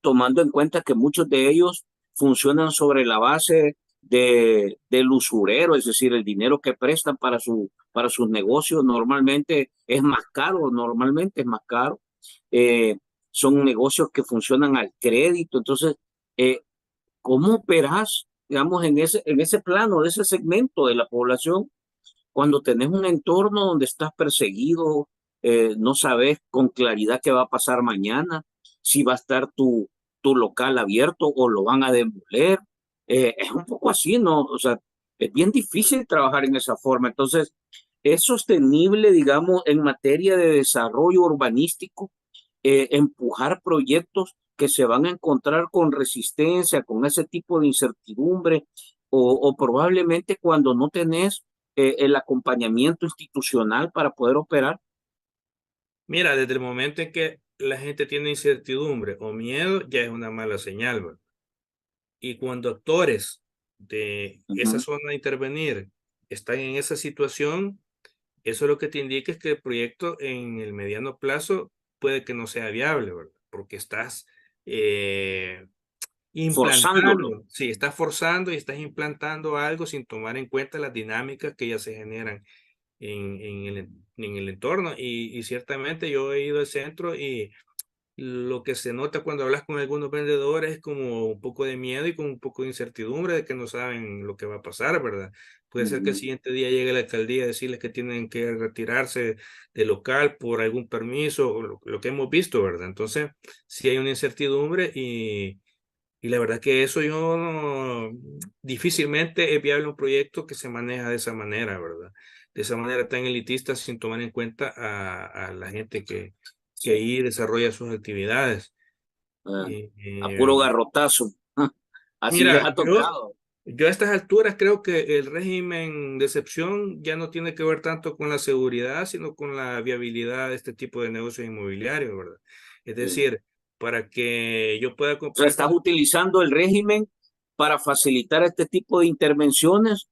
tomando en cuenta que muchos de ellos funcionan sobre la base del usurero, es decir, el dinero que prestan para sus negocios normalmente es más caro, normalmente es más caro. Eh, Son negocios que funcionan al crédito, entonces eh, ¿cómo operas, digamos, en ese plano, de ese segmento de la población, cuando tenés un entorno donde estás perseguido, no sabes con claridad qué va a pasar mañana, si va a estar tu local abierto o lo van a demoler? Es un poco así, ¿no? O sea, es bien difícil trabajar en esa forma. Entonces, ¿es sostenible, digamos, en materia de desarrollo urbanístico? Empujar proyectos que se van a encontrar con resistencia, con ese tipo de incertidumbre, o probablemente cuando no tenés el acompañamiento institucional para poder operar. Mira, desde el momento en que la gente tiene incertidumbre o miedo, ya es una mala señal, ¿verdad? Y cuando actores de esa Ujú. zona de intervenir están en esa situación, eso lo que te indica es que el proyecto en el mediano plazo puede que no sea viable, ¿verdad? Porque estás eh, Forzándolo. implantando, sí, estás forzando y estás implantando algo sin tomar en cuenta las dinámicas que ya se generan en el entorno. Y ciertamente yo he ido al centro lo que se nota cuando hablas con algunos vendedores es como un poco de miedo y con un poco de incertidumbre de que no saben lo que va a pasar, ¿verdad? Puede ser que el Ujú, siguiente día llegue la alcaldía a decirles que tienen que retirarse del local por algún permiso, o lo que hemos visto, ¿verdad? Entonces, sí hay una incertidumbre y la verdad que eso yo difícilmente es viable un proyecto que se maneja de esa manera, ¿verdad? De esa manera tan elitista sin tomar en cuenta a la gente que sí. ahí desarrolla sus actividades. Ah, Y, a puro garrotazo. Así les mira, ha tocado. yo a estas alturas creo que el régimen de excepción ya no tiene que ver tanto con la seguridad, sino con la viabilidad de este tipo de negocios inmobiliarios, ¿verdad? Es Sí. decir, para que yo pueda O sea, comprar estás esta. utilizando el régimen para facilitar este tipo de intervenciones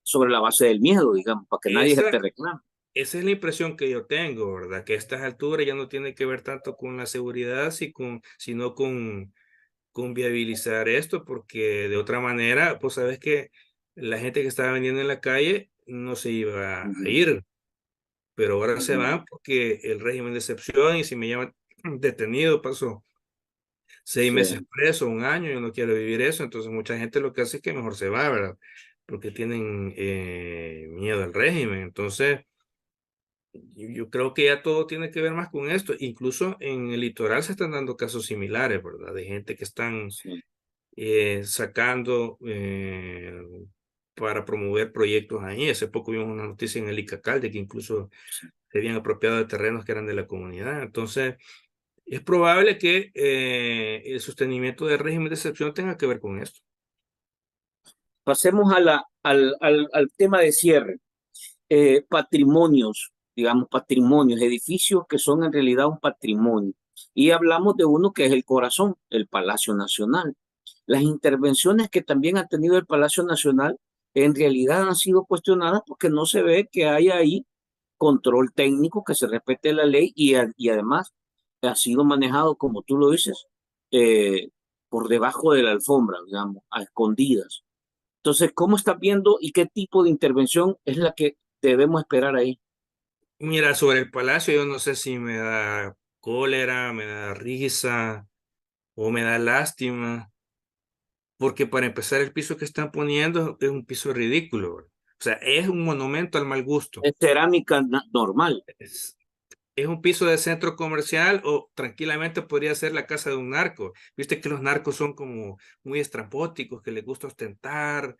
sobre la base del miedo, digamos, para que nadie se Esa, te reclame. esa es la impresión que yo tengo, ¿verdad? Que a estas alturas ya no tiene que ver tanto con la seguridad, sino con viabilizar esto, porque de otra manera, pues sabes que la gente que estaba vendiendo en la calle no se iba a Ujú, ir, pero ahora se ujú, van porque el régimen de excepción y si me llaman detenido, paso 6 meses sí. preso, un año, yo no quiero vivir eso, entonces mucha gente lo que hace es que mejor se va, ¿verdad? Porque tienen miedo al régimen, entonces yo creo que ya todo tiene que ver más con esto. Incluso en el litoral se están dando casos similares, ¿verdad? De gente que están Sí, sacando para promover proyectos ahí. Hace poco vimos una noticia en el Icacal de que incluso sí. se habían apropiado de terrenos que eran de la comunidad. Entonces, es probable que el sostenimiento del régimen de excepción tenga que ver con esto. Pasemos al tema de cierre. Patrimonios, digamos, patrimonios, edificios que son en realidad un patrimonio. Y hablamos de uno que es el corazón, el Palacio Nacional. Las intervenciones que también ha tenido el Palacio Nacional en realidad han sido cuestionadas porque no se ve que haya ahí control técnico, que se respete la ley y además ha sido manejado, como tú lo dices, eh, por debajo de la alfombra, digamos, a escondidas. Entonces, ¿cómo estás viendo y qué tipo de intervención es la que debemos esperar ahí? Mira, sobre el palacio, yo no sé si me da cólera, me da risa o me da lástima, porque para empezar el piso que están poniendo es un piso ridículo, ¿verdad? O sea, es un monumento al mal gusto. Es cerámica normal. Es, es un piso de centro comercial o tranquilamente podría ser la casa de un narco. Viste que los narcos son como muy estrambóticos, que les gusta ostentar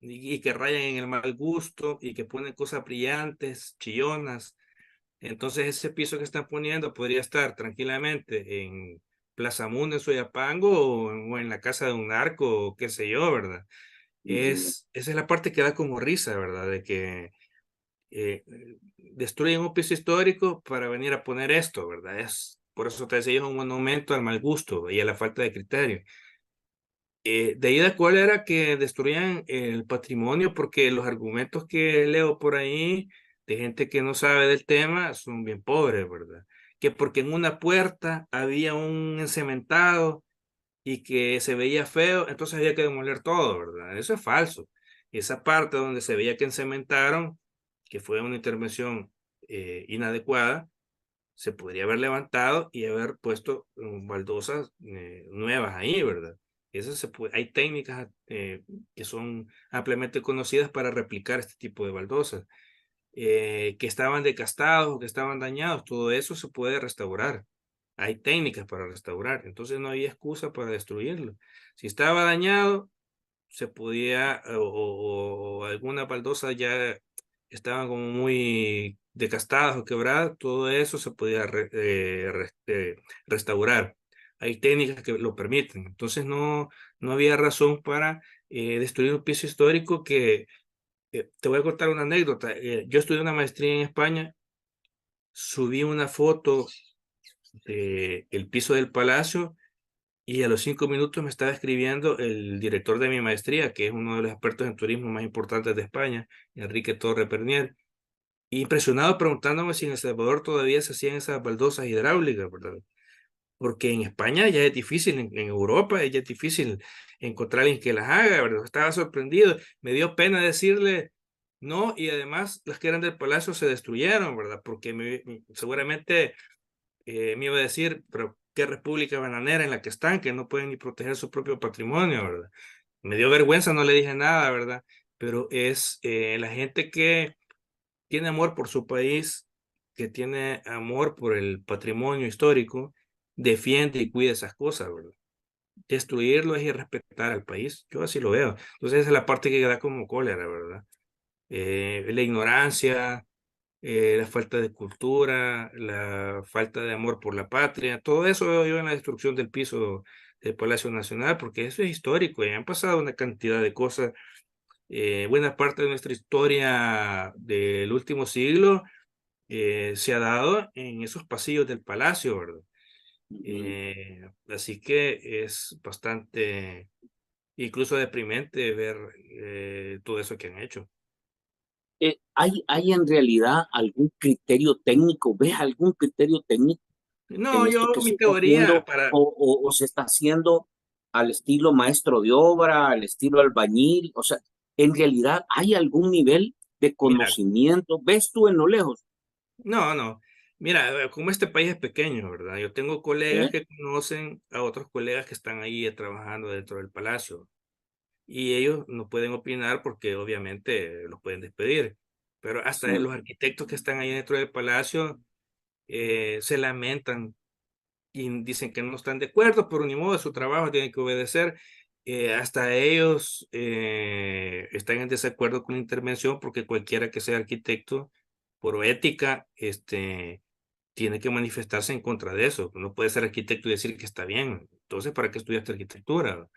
y que rayan en el mal gusto y que ponen cosas brillantes, chillonas. Entonces ese piso que están poniendo podría estar tranquilamente en Plaza Mundo, en Soyapango o en la casa de un narco o qué sé yo, ¿verdad? Ujú, Esa es la parte que da como risa, ¿verdad? De que eh, destruyen un piso histórico para venir a poner esto, ¿verdad? Por eso te decía, es un monumento al mal gusto y a la falta de criterio. De ahí de cuál era que destruían el patrimonio, porque los argumentos que leo por ahí de gente que no sabe del tema son bien pobres, ¿verdad? Que porque en una puerta había un encementado y que se veía feo, entonces había que demoler todo, ¿verdad? Eso es falso. Esa parte donde se veía que encementaron, que fue una intervención inadecuada, se podría haber levantado y haber puesto baldosas nuevas ahí, ¿verdad? Hay técnicas que son ampliamente conocidas para replicar este tipo de baldosas, que estaban desgastados o que estaban dañados, todo eso se puede restaurar. Hay técnicas para restaurar, entonces no hay excusa para destruirlo. Si estaba dañado, se podía, o algunas baldosas ya estaban como muy desgastadas o quebradas, todo eso se podía restaurar. Hay técnicas que lo permiten. Entonces no había razón para destruir un piso histórico que, te voy a contar una anécdota. Yo estudié una maestría en España, subí una foto del piso del palacio y a los 5 minutos me estaba escribiendo el director de mi maestría, que es uno de los expertos en turismo más importantes de España, Enrique Torre Pernier, impresionado preguntándome si en El Salvador todavía se hacían esas baldosas hidráulicas, ¿verdad? Porque en España ya es difícil, en Europa ya es difícil encontrar a alguien que las haga, ¿verdad? Estaba sorprendido, me dio pena decirle no, y además las que eran del palacio se destruyeron, ¿verdad? Porque seguramente me iba a decir, pero qué república bananera en la que están, que no pueden ni proteger su propio patrimonio, ¿verdad? Me dio vergüenza, no le dije nada, ¿verdad? Pero es la gente que tiene amor por su país, que tiene amor por el patrimonio histórico, defiende y cuida esas cosas, ¿verdad? Destruirlo es irrespetar al país. Yo así lo veo. Entonces esa es la parte que da como cólera, ¿verdad? La ignorancia, la falta de cultura, la falta de amor por la patria, todo eso veo yo en la destrucción del piso del Palacio Nacional, porque eso es histórico y han pasado una cantidad de cosas. Buena parte de nuestra historia del último siglo se ha dado en esos pasillos del palacio, ¿verdad? Ujú. Así que es bastante, incluso deprimente ver todo eso que han hecho. ¿Hay en realidad algún criterio técnico? ¿Ves algún criterio técnico No, en esto que yo, se mi está teoría haciendo para, o se está haciendo al estilo maestro de obra, al estilo albañil? O sea, ¿en realidad hay algún nivel de mira, conocimiento? ¿Ves tú en lo lejos? no, no, mira, como este país es pequeño, ¿verdad? Yo tengo colegas ¿Eh? que conocen a otros colegas que están ahí trabajando dentro del palacio y ellos no pueden opinar porque obviamente los pueden despedir. Pero hasta Sí. los arquitectos que están ahí dentro del palacio se lamentan y dicen que no están de acuerdo, pero ni modo, es su trabajo, tienen que obedecer. Hasta ellos están en desacuerdo con la intervención porque cualquiera que sea arquitecto, por ética, tiene que manifestarse en contra de eso. No puede ser arquitecto y decir que está bien. Entonces, ¿para qué estudiaste arquitectura?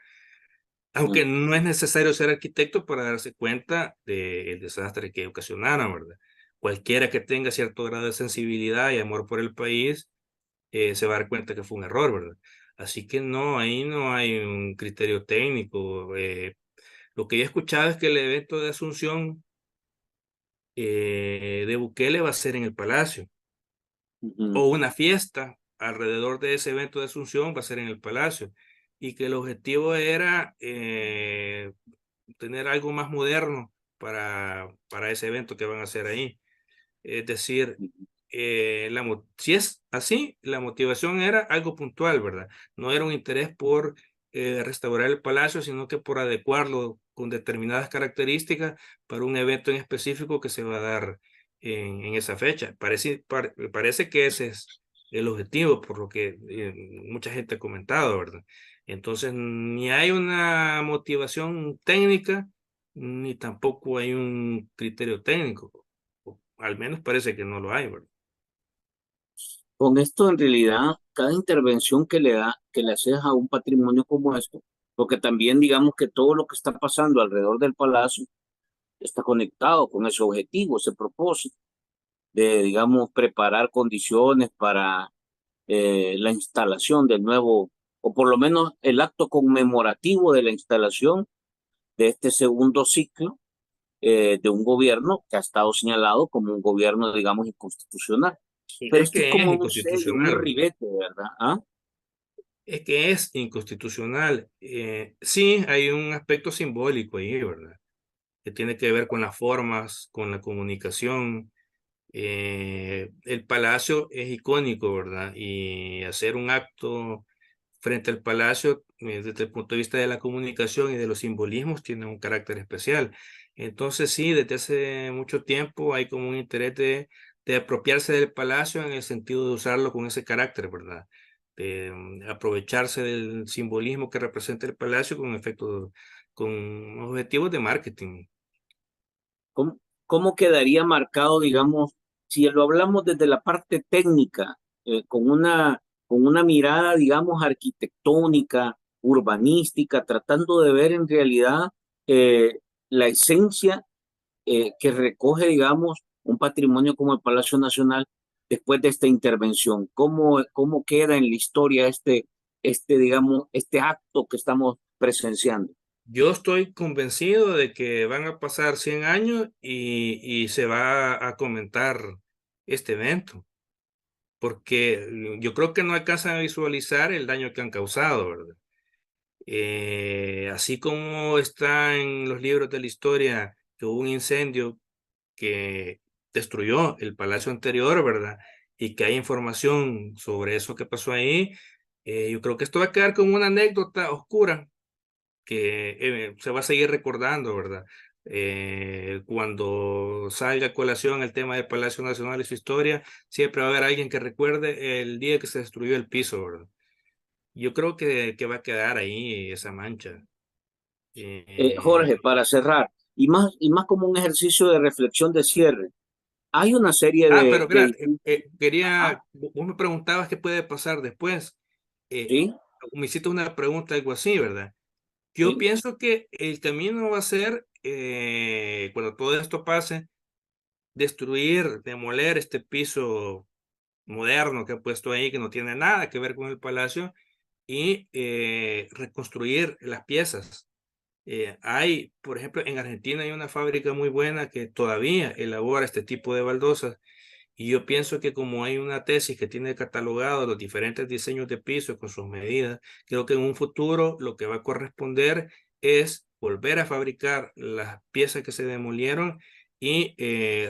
Aunque Mm, no es necesario ser arquitecto para darse cuenta del desastre que ocasionaron, ¿verdad? Cualquiera que tenga cierto grado de sensibilidad y amor por el país se va a dar cuenta que fue un error, ¿verdad? Así que no, ahí no hay un criterio técnico. Lo que yo he escuchado es que el evento de Asunción de Bukele va a ser en el Palacio, ujú, o una fiesta alrededor de ese evento de Asunción va a ser en el Palacio, y que el objetivo era tener algo más moderno para ese evento que van a hacer ahí. Es decir, ujú, si es así, la motivación era algo puntual, ¿verdad? No era un interés por restaurar el palacio, sino que por adecuarlo con determinadas características para un evento en específico que se va a dar en esa fecha. Me parece que ese es el objetivo, por lo que mucha gente ha comentado, ¿verdad? Entonces, ni hay una motivación técnica, ni tampoco hay un criterio técnico. O al menos parece que no lo hay, ¿verdad? Con esto, en realidad, cada intervención que le haces a un patrimonio como esto, porque también digamos que todo lo que está pasando alrededor del palacio está conectado con ese objetivo, ese propósito de, digamos, preparar condiciones para la instalación del nuevo, o por lo menos el acto conmemorativo de la instalación de este segundo ciclo de un gobierno que ha estado señalado como un gobierno, digamos, inconstitucional. Pero Es esto es que es como un sello, un inconstitucional, ¿verdad? ribete, ¿verdad? ¿Ah? Es que es inconstitucional. Sí, hay un aspecto simbólico ahí, ¿verdad? Que tiene que ver con las formas, con la comunicación. El palacio es icónico, ¿verdad? Y hacer un acto frente al palacio, desde el punto de vista de la comunicación y de los simbolismos, tiene un carácter especial. Entonces, sí, desde hace mucho tiempo hay como un interés de apropiarse del palacio en el sentido de usarlo con ese carácter, ¿verdad? De aprovecharse del simbolismo que representa el palacio con efectos, con objetivos de marketing. ¿Cómo, cómo quedaría marcado, digamos, si lo hablamos desde la parte técnica, con una mirada, digamos, arquitectónica, urbanística, tratando de ver en realidad la esencia que recoge, digamos, un patrimonio como el Palacio Nacional después de esta intervención? ¿Cómo queda en la historia digamos, este acto que estamos presenciando? Yo estoy convencido de que van a pasar 100 años y se va a comentar este evento, porque yo creo que no alcanzan a visualizar el daño que han causado, ¿verdad? Así como está en los libros de la historia que hubo un incendio que destruyó el palacio anterior, ¿verdad? y que hay información sobre eso que pasó ahí, yo creo que esto va a quedar como una anécdota oscura que se va a seguir recordando, ¿verdad? Cuando salga a colación el tema del Palacio Nacional y su historia, siempre va a haber alguien que recuerde el día que se destruyó el piso, ¿verdad? Yo creo que va a quedar ahí esa mancha. Jorge, Eh, para cerrar, y más como un ejercicio de reflexión de cierre, hay una serie pero mira, ajá, vos me preguntabas qué puede pasar después. Eh, sí, Me hiciste una pregunta, algo así, ¿verdad? Yo sí, pienso que el camino va a ser, cuando todo esto pase, destruir, demoler este piso moderno que ha puesto ahí, que no tiene nada que ver con el palacio, y reconstruir las piezas. Hay, por ejemplo, en Argentina hay una fábrica muy buena que todavía elabora este tipo de baldosas, y yo pienso que como hay una tesis que tiene catalogado los diferentes diseños de piso con sus medidas, creo que en un futuro lo que va a corresponder es volver a fabricar las piezas que se demolieron y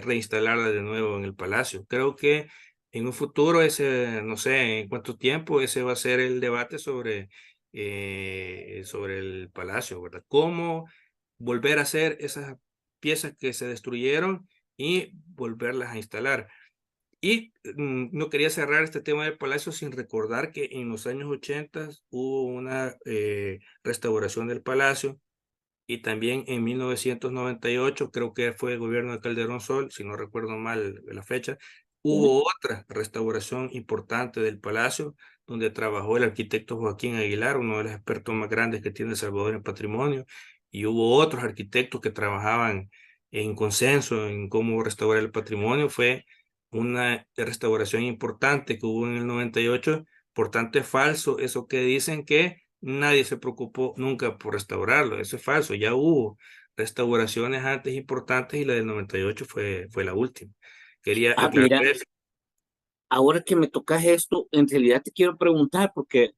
reinstalarlas de nuevo en el palacio. Creo que en un futuro ese, no sé en cuánto tiempo, ese va a ser el debate sobre el palacio, ¿verdad? Cómo volver a hacer esas piezas que se destruyeron y volverlas a instalar. Y no quería cerrar este tema del palacio sin recordar que en los años 80 hubo una restauración del palacio, y también en 1998, creo que fue el gobierno de Calderón Sol, si no recuerdo mal la fecha, sí. hubo otra restauración importante del palacio, donde trabajó el arquitecto Joaquín Aguilar, uno de los expertos más grandes que tiene El Salvador en patrimonio, y hubo otros arquitectos que trabajaban en consenso en cómo restaurar el patrimonio. Fue una restauración importante que hubo en el 98. Por tanto, es falso eso que dicen que nadie se preocupó nunca por restaurarlo. Eso es falso. Ya hubo restauraciones antes importantes, y la del 98 fue la última. Quería Ah, aclarar mira, eso. ahora que me tocas esto, en realidad te quiero preguntar, porque,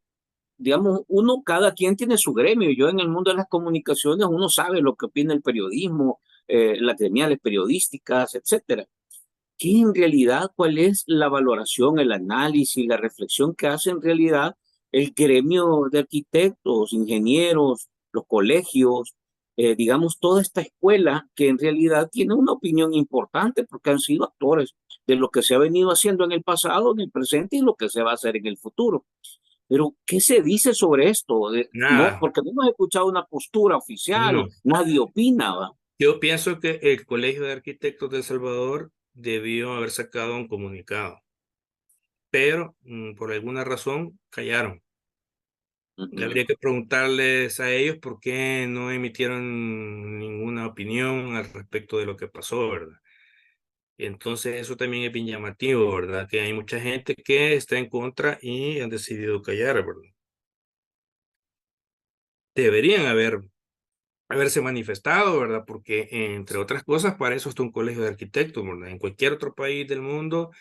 digamos, uno, cada quien tiene su gremio. Yo en el mundo de las comunicaciones, uno sabe lo que opina el periodismo, las gremiales periodísticas, etcétera. ¿Qué en realidad, cuál es la valoración, el análisis, la reflexión que hace en realidad el gremio de arquitectos, ingenieros, los colegios, digamos, toda esta escuela que en realidad tiene una opinión importante porque han sido actores de lo que se ha venido haciendo en el pasado, en el presente y lo que se va a hacer en el futuro? Pero, ¿qué se dice sobre esto? No, Nada, porque no hemos escuchado una postura oficial, no. nadie opina, ¿va? Yo pienso que el Colegio de Arquitectos de El Salvador debió haber sacado un comunicado, pero por alguna razón callaron. Ujú. Habría que preguntarles a ellos por qué no emitieron ninguna opinión al respecto de lo que pasó, ¿verdad? Y entonces eso también es bien llamativo, ¿verdad? Que hay mucha gente que está en contra y han decidido callar, ¿verdad? Deberían haberse manifestado, ¿verdad? Porque entre otras cosas, para eso está un colegio de arquitectos, ¿verdad? En cualquier otro país del mundo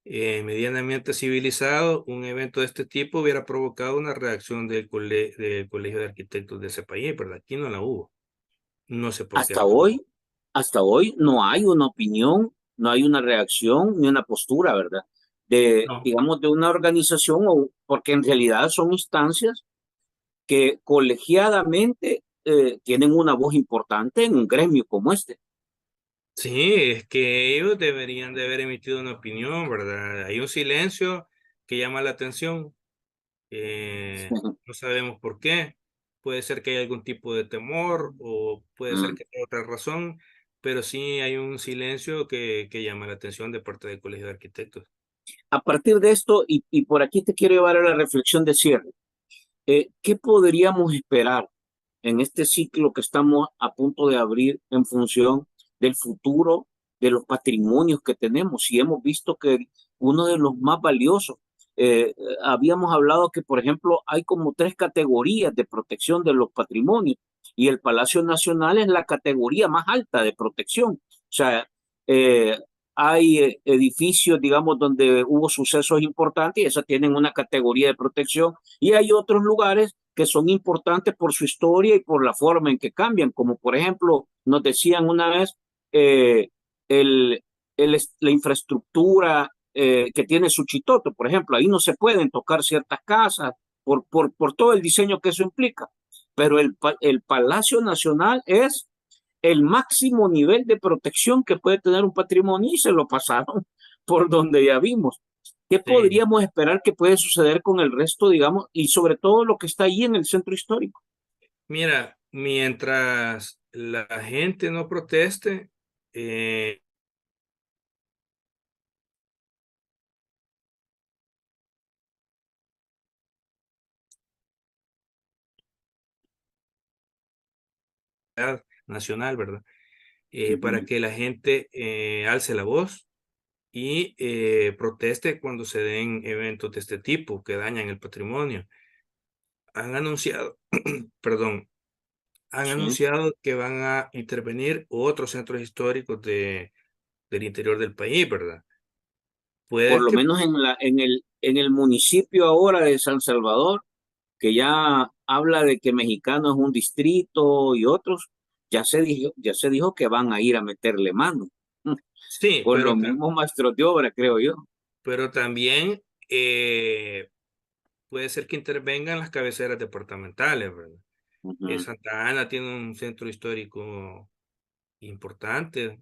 medianamente civilizado, un evento de este tipo hubiera provocado una reacción del colegio de arquitectos de ese país, ¿verdad? Aquí no la hubo. No sé por qué Hasta razón. hoy, hasta hoy no hay una opinión, no hay una reacción ni una postura, ¿verdad? De, No. digamos, de una organización, o, porque en realidad son instancias que colegiadamente tienen una voz importante en un gremio como este. Sí, es que ellos deberían de haber emitido una opinión, ¿verdad? Hay un silencio que llama la atención. No sabemos por qué. Puede ser que haya algún tipo de temor, o puede ser Mm. que haya otra razón, pero sí hay un silencio que llama la atención de parte del Colegio de Arquitectos. A partir de esto, y por aquí te quiero llevar a la reflexión de cierre, ¿qué podríamos esperar en este ciclo que estamos a punto de abrir en función del futuro de los patrimonios que tenemos? Y hemos visto que uno de los más valiosos, habíamos hablado que, por ejemplo, hay como tres categorías de protección de los patrimonios y el Palacio Nacional es la categoría más alta de protección. O sea, eh, hay edificios, digamos, donde hubo sucesos importantes y esas tienen una categoría de protección, y hay otros lugares que son importantes por su historia y por la forma en que cambian, como por ejemplo, nos decían una vez, eh, el, la infraestructura que tiene Suchitoto, por ejemplo, ahí no se pueden tocar ciertas casas por todo el diseño que eso implica. Pero el Palacio Nacional es el máximo nivel de protección que puede tener un patrimonio y se lo pasaron por donde ya vimos. ¿Qué Sí. podríamos esperar que puede suceder con el resto, digamos, y sobre todo lo que está ahí en el centro histórico? Mira, mientras la gente no proteste, eh, nacional, ¿verdad? Para Ujú. que la gente alce la voz y proteste cuando se den eventos de este tipo que dañan el patrimonio. Han anunciado, perdón, han Sí. anunciado que van a intervenir otros centros históricos del interior del país, ¿verdad? Por Puede lo que menos en el municipio ahora de San Salvador, que ya habla de que Mexicano es un distrito y otros, ya se dijo que van a ir a meterle mano, sí, con los mismos maestros de obra, creo yo. pero también puede ser que intervengan las cabeceras departamentales, ¿verdad? Ujú. Santa Ana tiene un centro histórico importante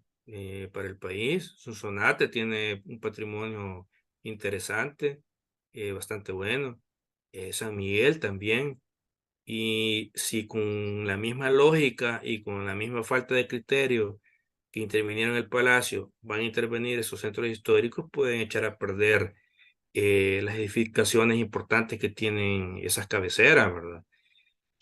para el país. Sonsonate tiene un patrimonio interesante, bastante bueno. San Miguel también. Y si con la misma lógica y con la misma falta de criterio que intervinieron en el palacio van a intervenir esos centros históricos, pueden echar a perder las edificaciones importantes que tienen esas cabeceras, ¿verdad?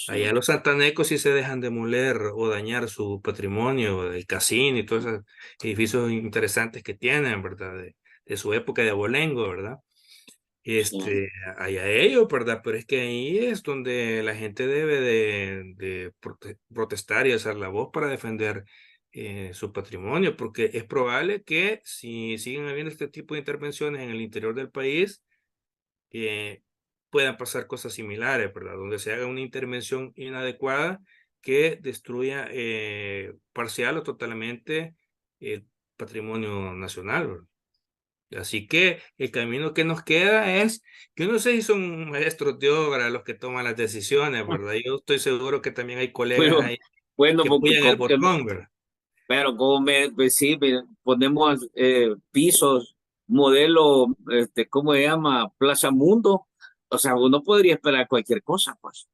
Allá Sí, los santanecos sí se dejan demoler o dañar su patrimonio, el casino y todos esos edificios interesantes que tienen, ¿verdad? De su época de abolengo, ¿verdad? sí, Allá ellos, ¿verdad? Pero es que ahí es donde la gente debe de protestar y alzar la voz para defender su patrimonio, porque es probable que si siguen habiendo este tipo de intervenciones en el interior del país, eh, puedan pasar cosas similares, ¿verdad? Donde se haga una intervención inadecuada que destruya parcial o totalmente el patrimonio nacional, ¿verdad? Así que el camino que nos queda es que no sé si son maestros de obra los que toman las decisiones, ¿verdad? Yo estoy seguro que también hay colegas pero ahí bueno, que apoyan el botón, ¿verdad? pero como pues sí, ponemos pisos, modelo, ¿cómo se llama? Plaza Mundo, o sea, uno podría esperar cualquier cosa, pues.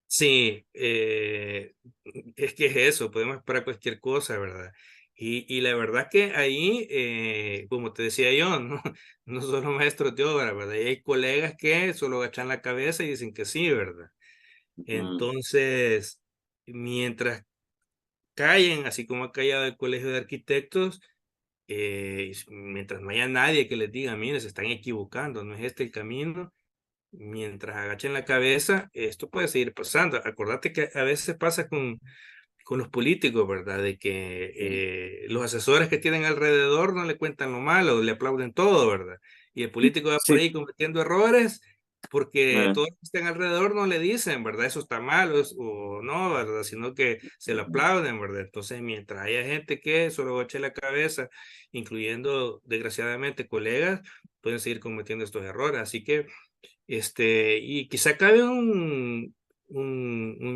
Sí, es que es eso, podemos esperar cualquier cosa, ¿verdad? Y la verdad que ahí, como te decía yo, no, no solo maestros de obra, ¿verdad? Y hay colegas que solo agachan la cabeza y dicen que sí, ¿verdad? Mm. Entonces, mientras callen, así como ha callado el Colegio de Arquitectos, mientras no haya nadie que les diga, mire, se están equivocando, no es este el camino, mientras agachen la cabeza, esto puede seguir pasando. Acordate que a veces pasa con los políticos, ¿verdad? De que Sí, los asesores que tienen alrededor no le cuentan lo malo, le aplauden todo, ¿verdad? Y el político va por sí, ahí cometiendo errores porque eh, todos los que están alrededor no le dicen, ¿verdad? Eso está mal o no, ¿verdad? Sino que se lo aplauden, ¿verdad? Entonces, mientras haya gente que solo eche la cabeza, incluyendo desgraciadamente colegas, pueden seguir cometiendo estos errores. Así que y quizá cabe un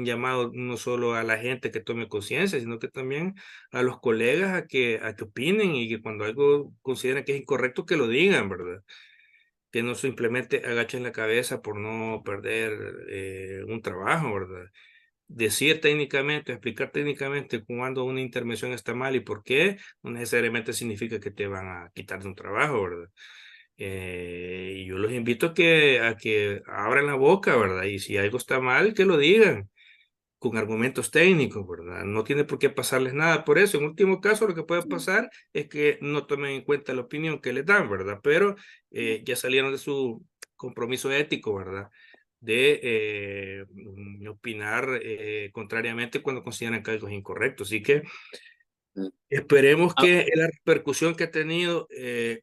llamado no solo a la gente que tome conciencia, sino que también a los colegas a que opinen y que cuando algo consideren que es incorrecto, que lo digan, ¿verdad? Que no simplemente agachen la cabeza por no perder un trabajo, ¿verdad? Decir técnicamente, explicar técnicamente cuándo una intervención está mal y por qué, no necesariamente significa que te van a quitar de un trabajo, ¿verdad? Y yo los invito a que abran la boca, ¿verdad? Y si algo está mal, que lo digan con argumentos técnicos, ¿verdad? No tiene por qué pasarles nada por eso. En último caso, lo que puede pasar es que no tomen en cuenta la opinión que les dan, ¿verdad? Pero ya salieron de su compromiso ético, ¿verdad? De opinar contrariamente cuando consideran que algo es incorrecto. Así que esperemos ah, que la repercusión que ha tenido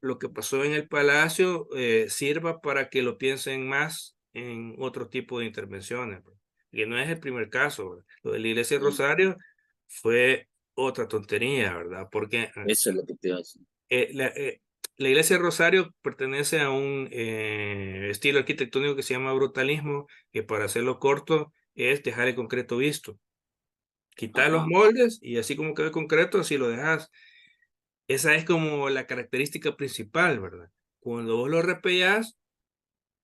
lo que pasó en el Palacio sirva para que lo piensen más en otro tipo de intervenciones, ¿verdad? Que no es el primer caso, ¿verdad? Lo de la Iglesia de Rosario fue otra tontería, ¿verdad? Porque eso es lo que te iba a decir. La iglesia de Rosario pertenece a un estilo arquitectónico que se llama brutalismo, que para hacerlo corto es dejar el concreto visto. Quitar los Ajá. moldes y así como queda el concreto, así lo dejas. Esa es como la característica principal, ¿verdad? Cuando vos lo repellas,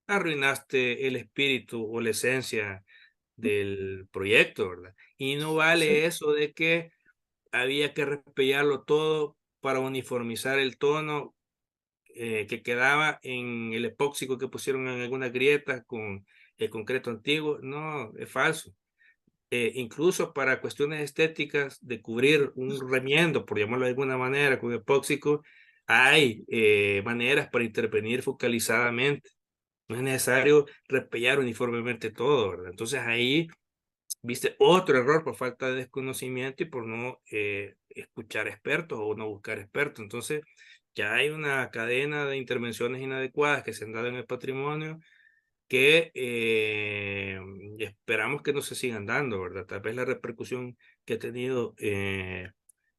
arruinaste el espíritu o la esencia del proyecto, ¿verdad? Y no Sí. vale eso de que había que repellarlo todo para uniformizar el tono que quedaba en el epóxico que pusieron en algunas grietas con el concreto antiguo. No, es falso. Incluso para cuestiones estéticas de cubrir un remiendo, por llamarlo de alguna manera, con epóxico, hay maneras para intervenir focalizadamente. No es necesario repellar uniformemente todo, ¿verdad? Entonces ahí viste otro error por falta de desconocimiento y por no escuchar expertos o no buscar expertos. Entonces ya hay una cadena de intervenciones inadecuadas que se han dado en el patrimonio que esperamos que no se sigan dando, ¿verdad? Tal vez la repercusión que ha tenido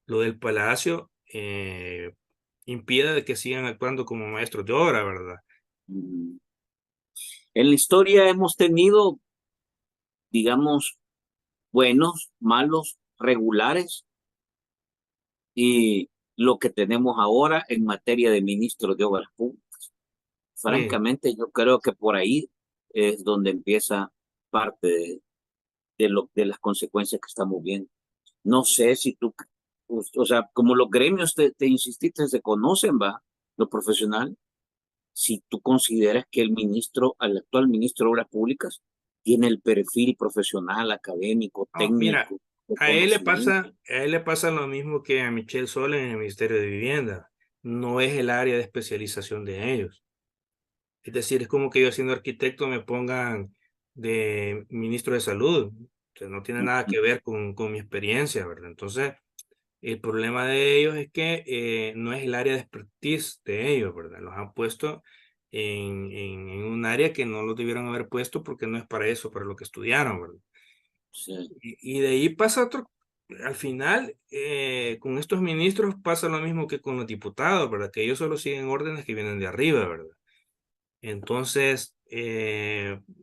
lo del palacio impida de que sigan actuando como maestros de obra, ¿verdad? Mm. En la historia hemos tenido, digamos, buenos, malos, regulares, y lo que tenemos ahora en materia de ministros de Obras Públicas. Sí. Francamente, yo creo que por ahí es donde empieza parte de las consecuencias que estamos viendo. No sé si tú, o sea, como los gremios te insististe, se conocen, va, lo profesional, si tú consideras que el actual ministro de Obras Públicas tiene el perfil profesional, académico, Ah, mira, técnico, de conocimiento. a él le pasa lo mismo que a Michelle Sol en el Ministerio de Vivienda. No es el área de especialización de ellos. Es decir, es como que yo siendo arquitecto me pongan de ministro de salud. O sea, no tiene nada que ver con mi experiencia, ¿verdad? Entonces, el problema de ellos es que no es el área de expertise de ellos, ¿verdad? Los han puesto en un área que no los debieron haber puesto porque no es para eso, para lo que estudiaron, ¿verdad? Sí, Y de ahí pasa otro, al final, con estos ministros pasa lo mismo que con los diputados, ¿verdad? Que ellos solo siguen órdenes que vienen de arriba, ¿verdad? Entonces,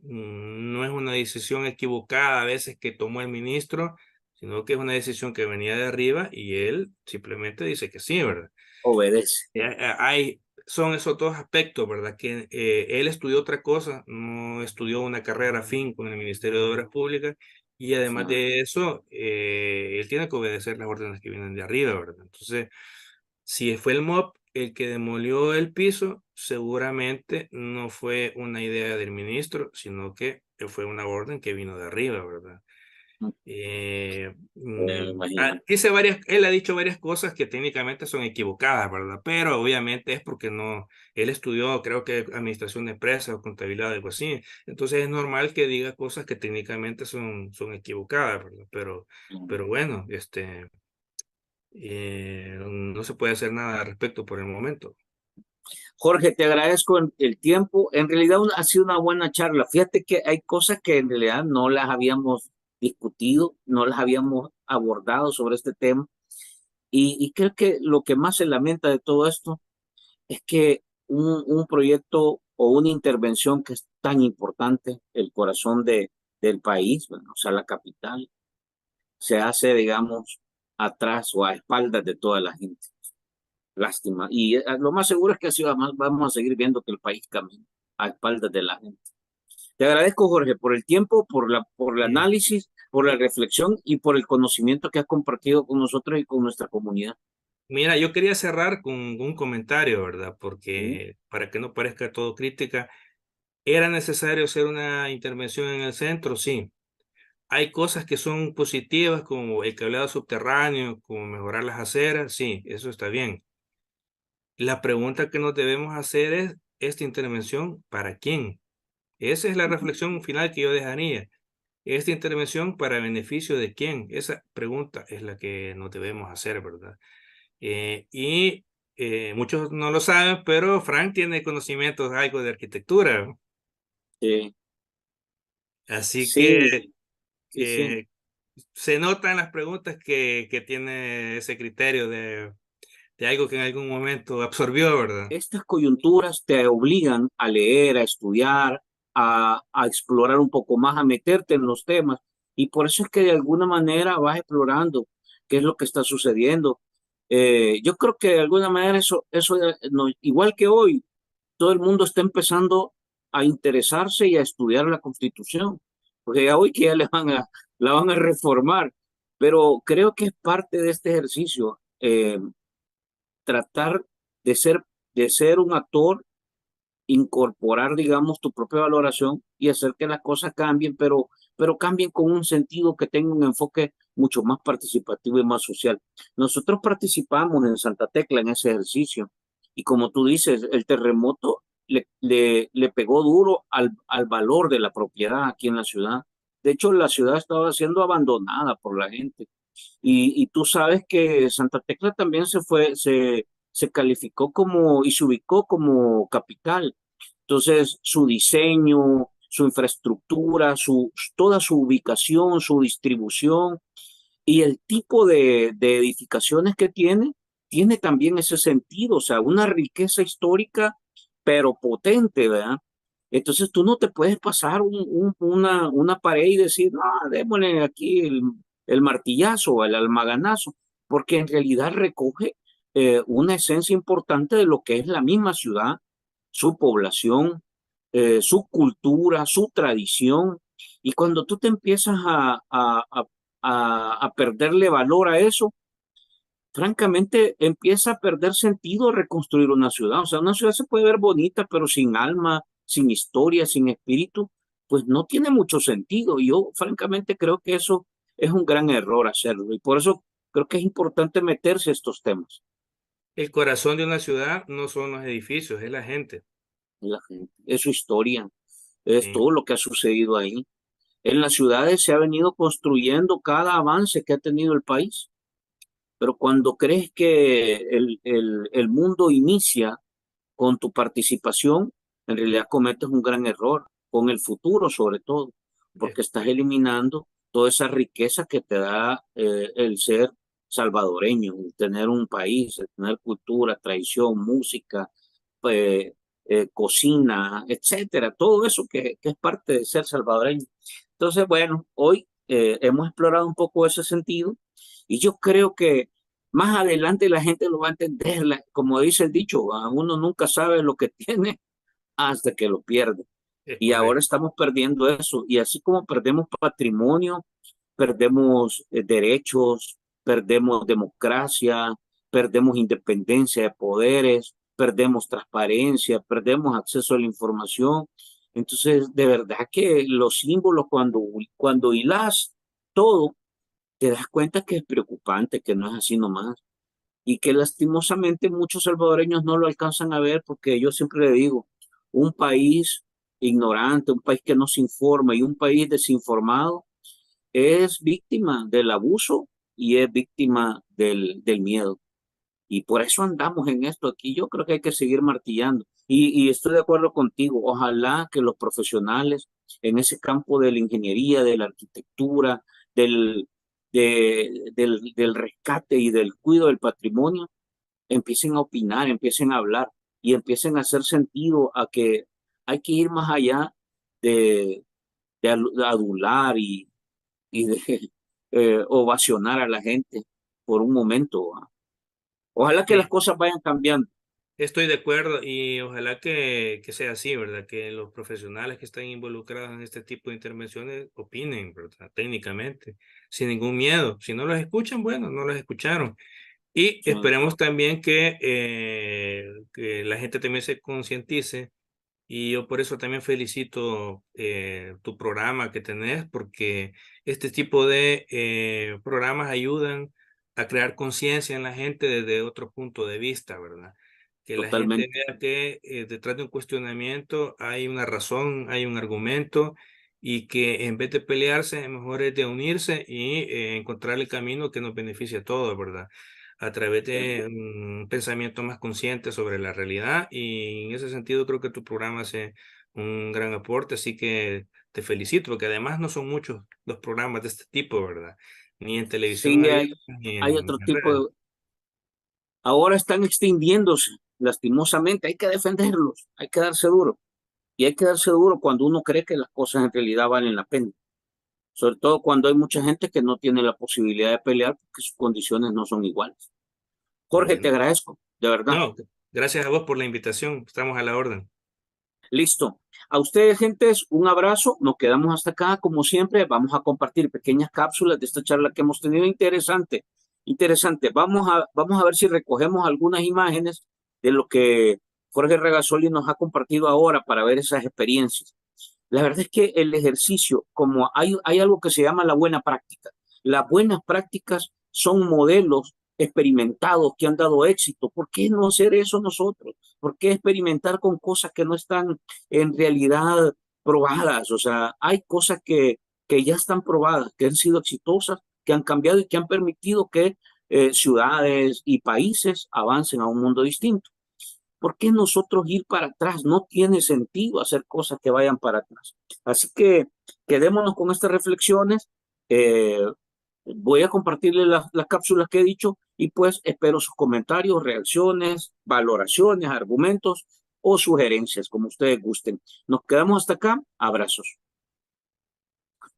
no es una decisión equivocada a veces que tomó el ministro, sino que es una decisión que venía de arriba y él simplemente dice que sí, ¿verdad? obedece. Son esos dos aspectos, ¿verdad? Que él estudió otra cosa, no estudió una carrera afín con el Ministerio de Obras Públicas y además Claro. de eso, él tiene que obedecer las órdenes que vienen de arriba, ¿verdad? Entonces, si fue el MOP el que demolió el piso, seguramente no fue una idea del ministro, sino que fue una orden que vino de arriba, ¿verdad? Imagínate. Él ha dicho varias cosas que técnicamente son equivocadas, ¿verdad? Pero obviamente es porque no, él estudió, creo que administración de empresas o contabilidad, algo así. Entonces es normal que diga cosas que técnicamente son equivocadas, ¿verdad? Pero bueno, no se puede hacer nada al respecto por el momento. Jorge, te agradezco el tiempo. En realidad ha sido una buena charla. Fíjate que hay cosas que en realidad no las habíamos discutido, no las habíamos abordado sobre este tema. Y creo que lo que más se lamenta de todo esto es que un proyecto o una intervención que es tan importante, el corazón del país, bueno, o sea, la capital, se hace, digamos, atrás o a espaldas de toda la gente. Lástima. Y lo más seguro es que así vamos a seguir viendo que el país camina a espaldas de la gente. Te agradezco, Jorge, por el tiempo, por el Bien. análisis, por la reflexión y por el conocimiento que has compartido con nosotros y con nuestra comunidad. Mira, yo quería cerrar con un comentario, ¿verdad? ¿Sí? Porque para que no parezca todo crítica, ¿era necesario hacer una intervención en el centro? Sí. Hay cosas que son positivas, como el cableado subterráneo, como mejorar las aceras, sí, eso está bien. La pregunta que nos debemos hacer es, ¿esta intervención para quién? Esa es la reflexión final que yo dejaría. ¿Esta intervención para beneficio de quién? Esa pregunta es la que nos debemos hacer, ¿verdad? Y muchos no lo saben, pero Frank tiene conocimientos algo de arquitectura. Sí, Así sí, que sí, sí. se nota en las preguntas que tiene ese criterio de algo que en algún momento absorbió, ¿verdad? Estas coyunturas te obligan a leer, a estudiar, a explorar un poco más, a meterte en los temas. Y por eso es que de alguna manera vas explorando qué es lo que está sucediendo. Yo creo que de alguna manera eso no, igual que hoy, todo el mundo está empezando a interesarse y a estudiar la Constitución, porque ya hoy que ya la van a reformar. Pero creo que es parte de este ejercicio. Tratar de ser, de ser un actor, incorporar, digamos, tu propia valoración y hacer que las cosas cambien, pero cambien con un sentido que tenga un enfoque mucho más participativo y más social. Nosotros participamos en Santa Tecla en ese ejercicio y como tú dices, el terremoto le pegó duro al valor de la propiedad aquí en la ciudad. De hecho, la ciudad estaba siendo abandonada por la gente. Y tú sabes que Santa Tecla también se calificó como y se ubicó como capital. Entonces, su diseño, su infraestructura, toda su ubicación, su distribución y el tipo de edificaciones que tiene también ese sentido, o sea, una riqueza histórica, pero potente, ¿verdad? Entonces tú no te puedes pasar una pared y decir, no, démosle aquí el martillazo o el almaganazo, porque en realidad recoge una esencia importante de lo que es la misma ciudad, su población, su cultura, su tradición. Y cuando tú te empiezas a perderle valor a eso, francamente empieza a perder sentido reconstruir una ciudad. O sea, una ciudad se puede ver bonita, pero sin alma, sin historia, sin espíritu, pues no tiene mucho sentido. Y yo francamente creo que eso es un gran error hacerlo. Y por eso creo que es importante meterse a estos temas. El corazón de una ciudad no son los edificios, es la gente. La gente, es su historia, es Sí. todo lo que ha sucedido ahí. En las ciudades se ha venido construyendo cada avance que ha tenido el país. Pero cuando crees que el mundo inicia con tu participación, en realidad cometes un gran error, con el futuro sobre todo, Es porque estás correcto. eliminando toda esa riqueza que te da el ser salvadoreño, el tener un país, el tener cultura, tradición, música, eh, cocina, etcétera, todo eso que es parte de ser salvadoreño. Entonces, bueno, hoy hemos explorado un poco ese sentido y yo creo que más adelante la gente lo va a entender, como dice el dicho, uno nunca sabe lo que tiene hasta que lo pierde. Es Y ahora correcto. estamos perdiendo eso. Y así como perdemos patrimonio, perdemos derechos, perdemos democracia, perdemos independencia de poderes, perdemos transparencia, perdemos acceso a la información. Entonces, de verdad que los símbolos, cuando hilas todo, te das cuenta que es preocupante, que no es así nomás y que lastimosamente muchos salvadoreños no lo alcanzan a ver porque yo siempre le digo, un país ignorante, un país que no se informa y un país desinformado es víctima del abuso y es víctima del miedo. Y por eso andamos en esto aquí. Yo creo que hay que seguir martillando. Y estoy de acuerdo contigo. Ojalá que los profesionales en ese campo de la ingeniería, de la arquitectura, del, del rescate y del cuidado del patrimonio, empiecen a opinar, empiecen a hablar y empiecen a hacer sentido a que hay que ir más allá de, de adular y de ovacionar a la gente por un momento. ¿Va? Ojalá que las Sí, cosas vayan cambiando. estoy de acuerdo y ojalá que sea así, ¿verdad? Que los profesionales que están involucrados en este tipo de intervenciones opinen, ¿verdad? Técnicamente, sin ningún miedo. Si no los escuchan, bueno, no los escucharon. Y Sí, esperemos también que la gente también se concientice. Y yo por eso también felicito tu programa que tenés, porque este tipo de programas ayudan a crear conciencia en la gente desde otro punto de vista, ¿verdad? Que la gente totalmente. vea que detrás de un cuestionamiento hay una razón, hay un argumento, y que en vez de pelearse, mejor es de unirse y encontrar el camino que nos beneficie a todos, ¿verdad? A través de un pensamiento más consciente sobre la realidad, y en ese sentido creo que tu programa hace un gran aporte, así que te felicito porque además no son muchos los programas de este tipo, ¿verdad? Ni en televisión Sí, abierta ni hay en otro tipo redes. ahora están extinguiéndose, lastimosamente. Hay que defenderlos, hay que darse duro. Y hay que darse duro cuando uno cree que las cosas en realidad valen la pena. Sobre todo cuando hay mucha gente que no tiene la posibilidad de pelear porque sus condiciones no son iguales. Jorge, te Bueno, agradezco, de verdad. no, gracias a vos por la invitación. Estamos a la orden. Listo. A ustedes, gentes, un abrazo. Nos quedamos hasta acá. Como siempre, vamos a compartir pequeñas cápsulas de esta charla que hemos tenido. Interesante, interesante. Vamos a ver si recogemos algunas imágenes de lo que Jorge Regasoli nos ha compartido ahora para ver esas experiencias. La verdad es que el ejercicio, como hay algo que se llama la buena práctica. Las buenas prácticas son modelos experimentados que han dado éxito. ¿Por qué no hacer eso nosotros? ¿Por qué experimentar con cosas que no están en realidad probadas? O sea, hay cosas que ya están probadas, que han sido exitosas, que han cambiado y que han permitido que ciudades y países avancen a un mundo distinto. ¿Por qué nosotros ir para atrás? No tiene sentido hacer cosas que vayan para atrás. Así que quedémonos con estas reflexiones. Eh, Voy a compartirles las cápsulas que he dicho y pues espero sus comentarios, reacciones, valoraciones, argumentos o sugerencias, como ustedes gusten. Nos quedamos hasta acá. Abrazos.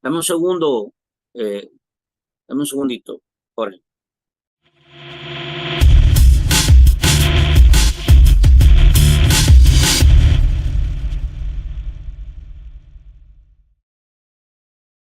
Dame un segundo, dame un segundito, Jorge.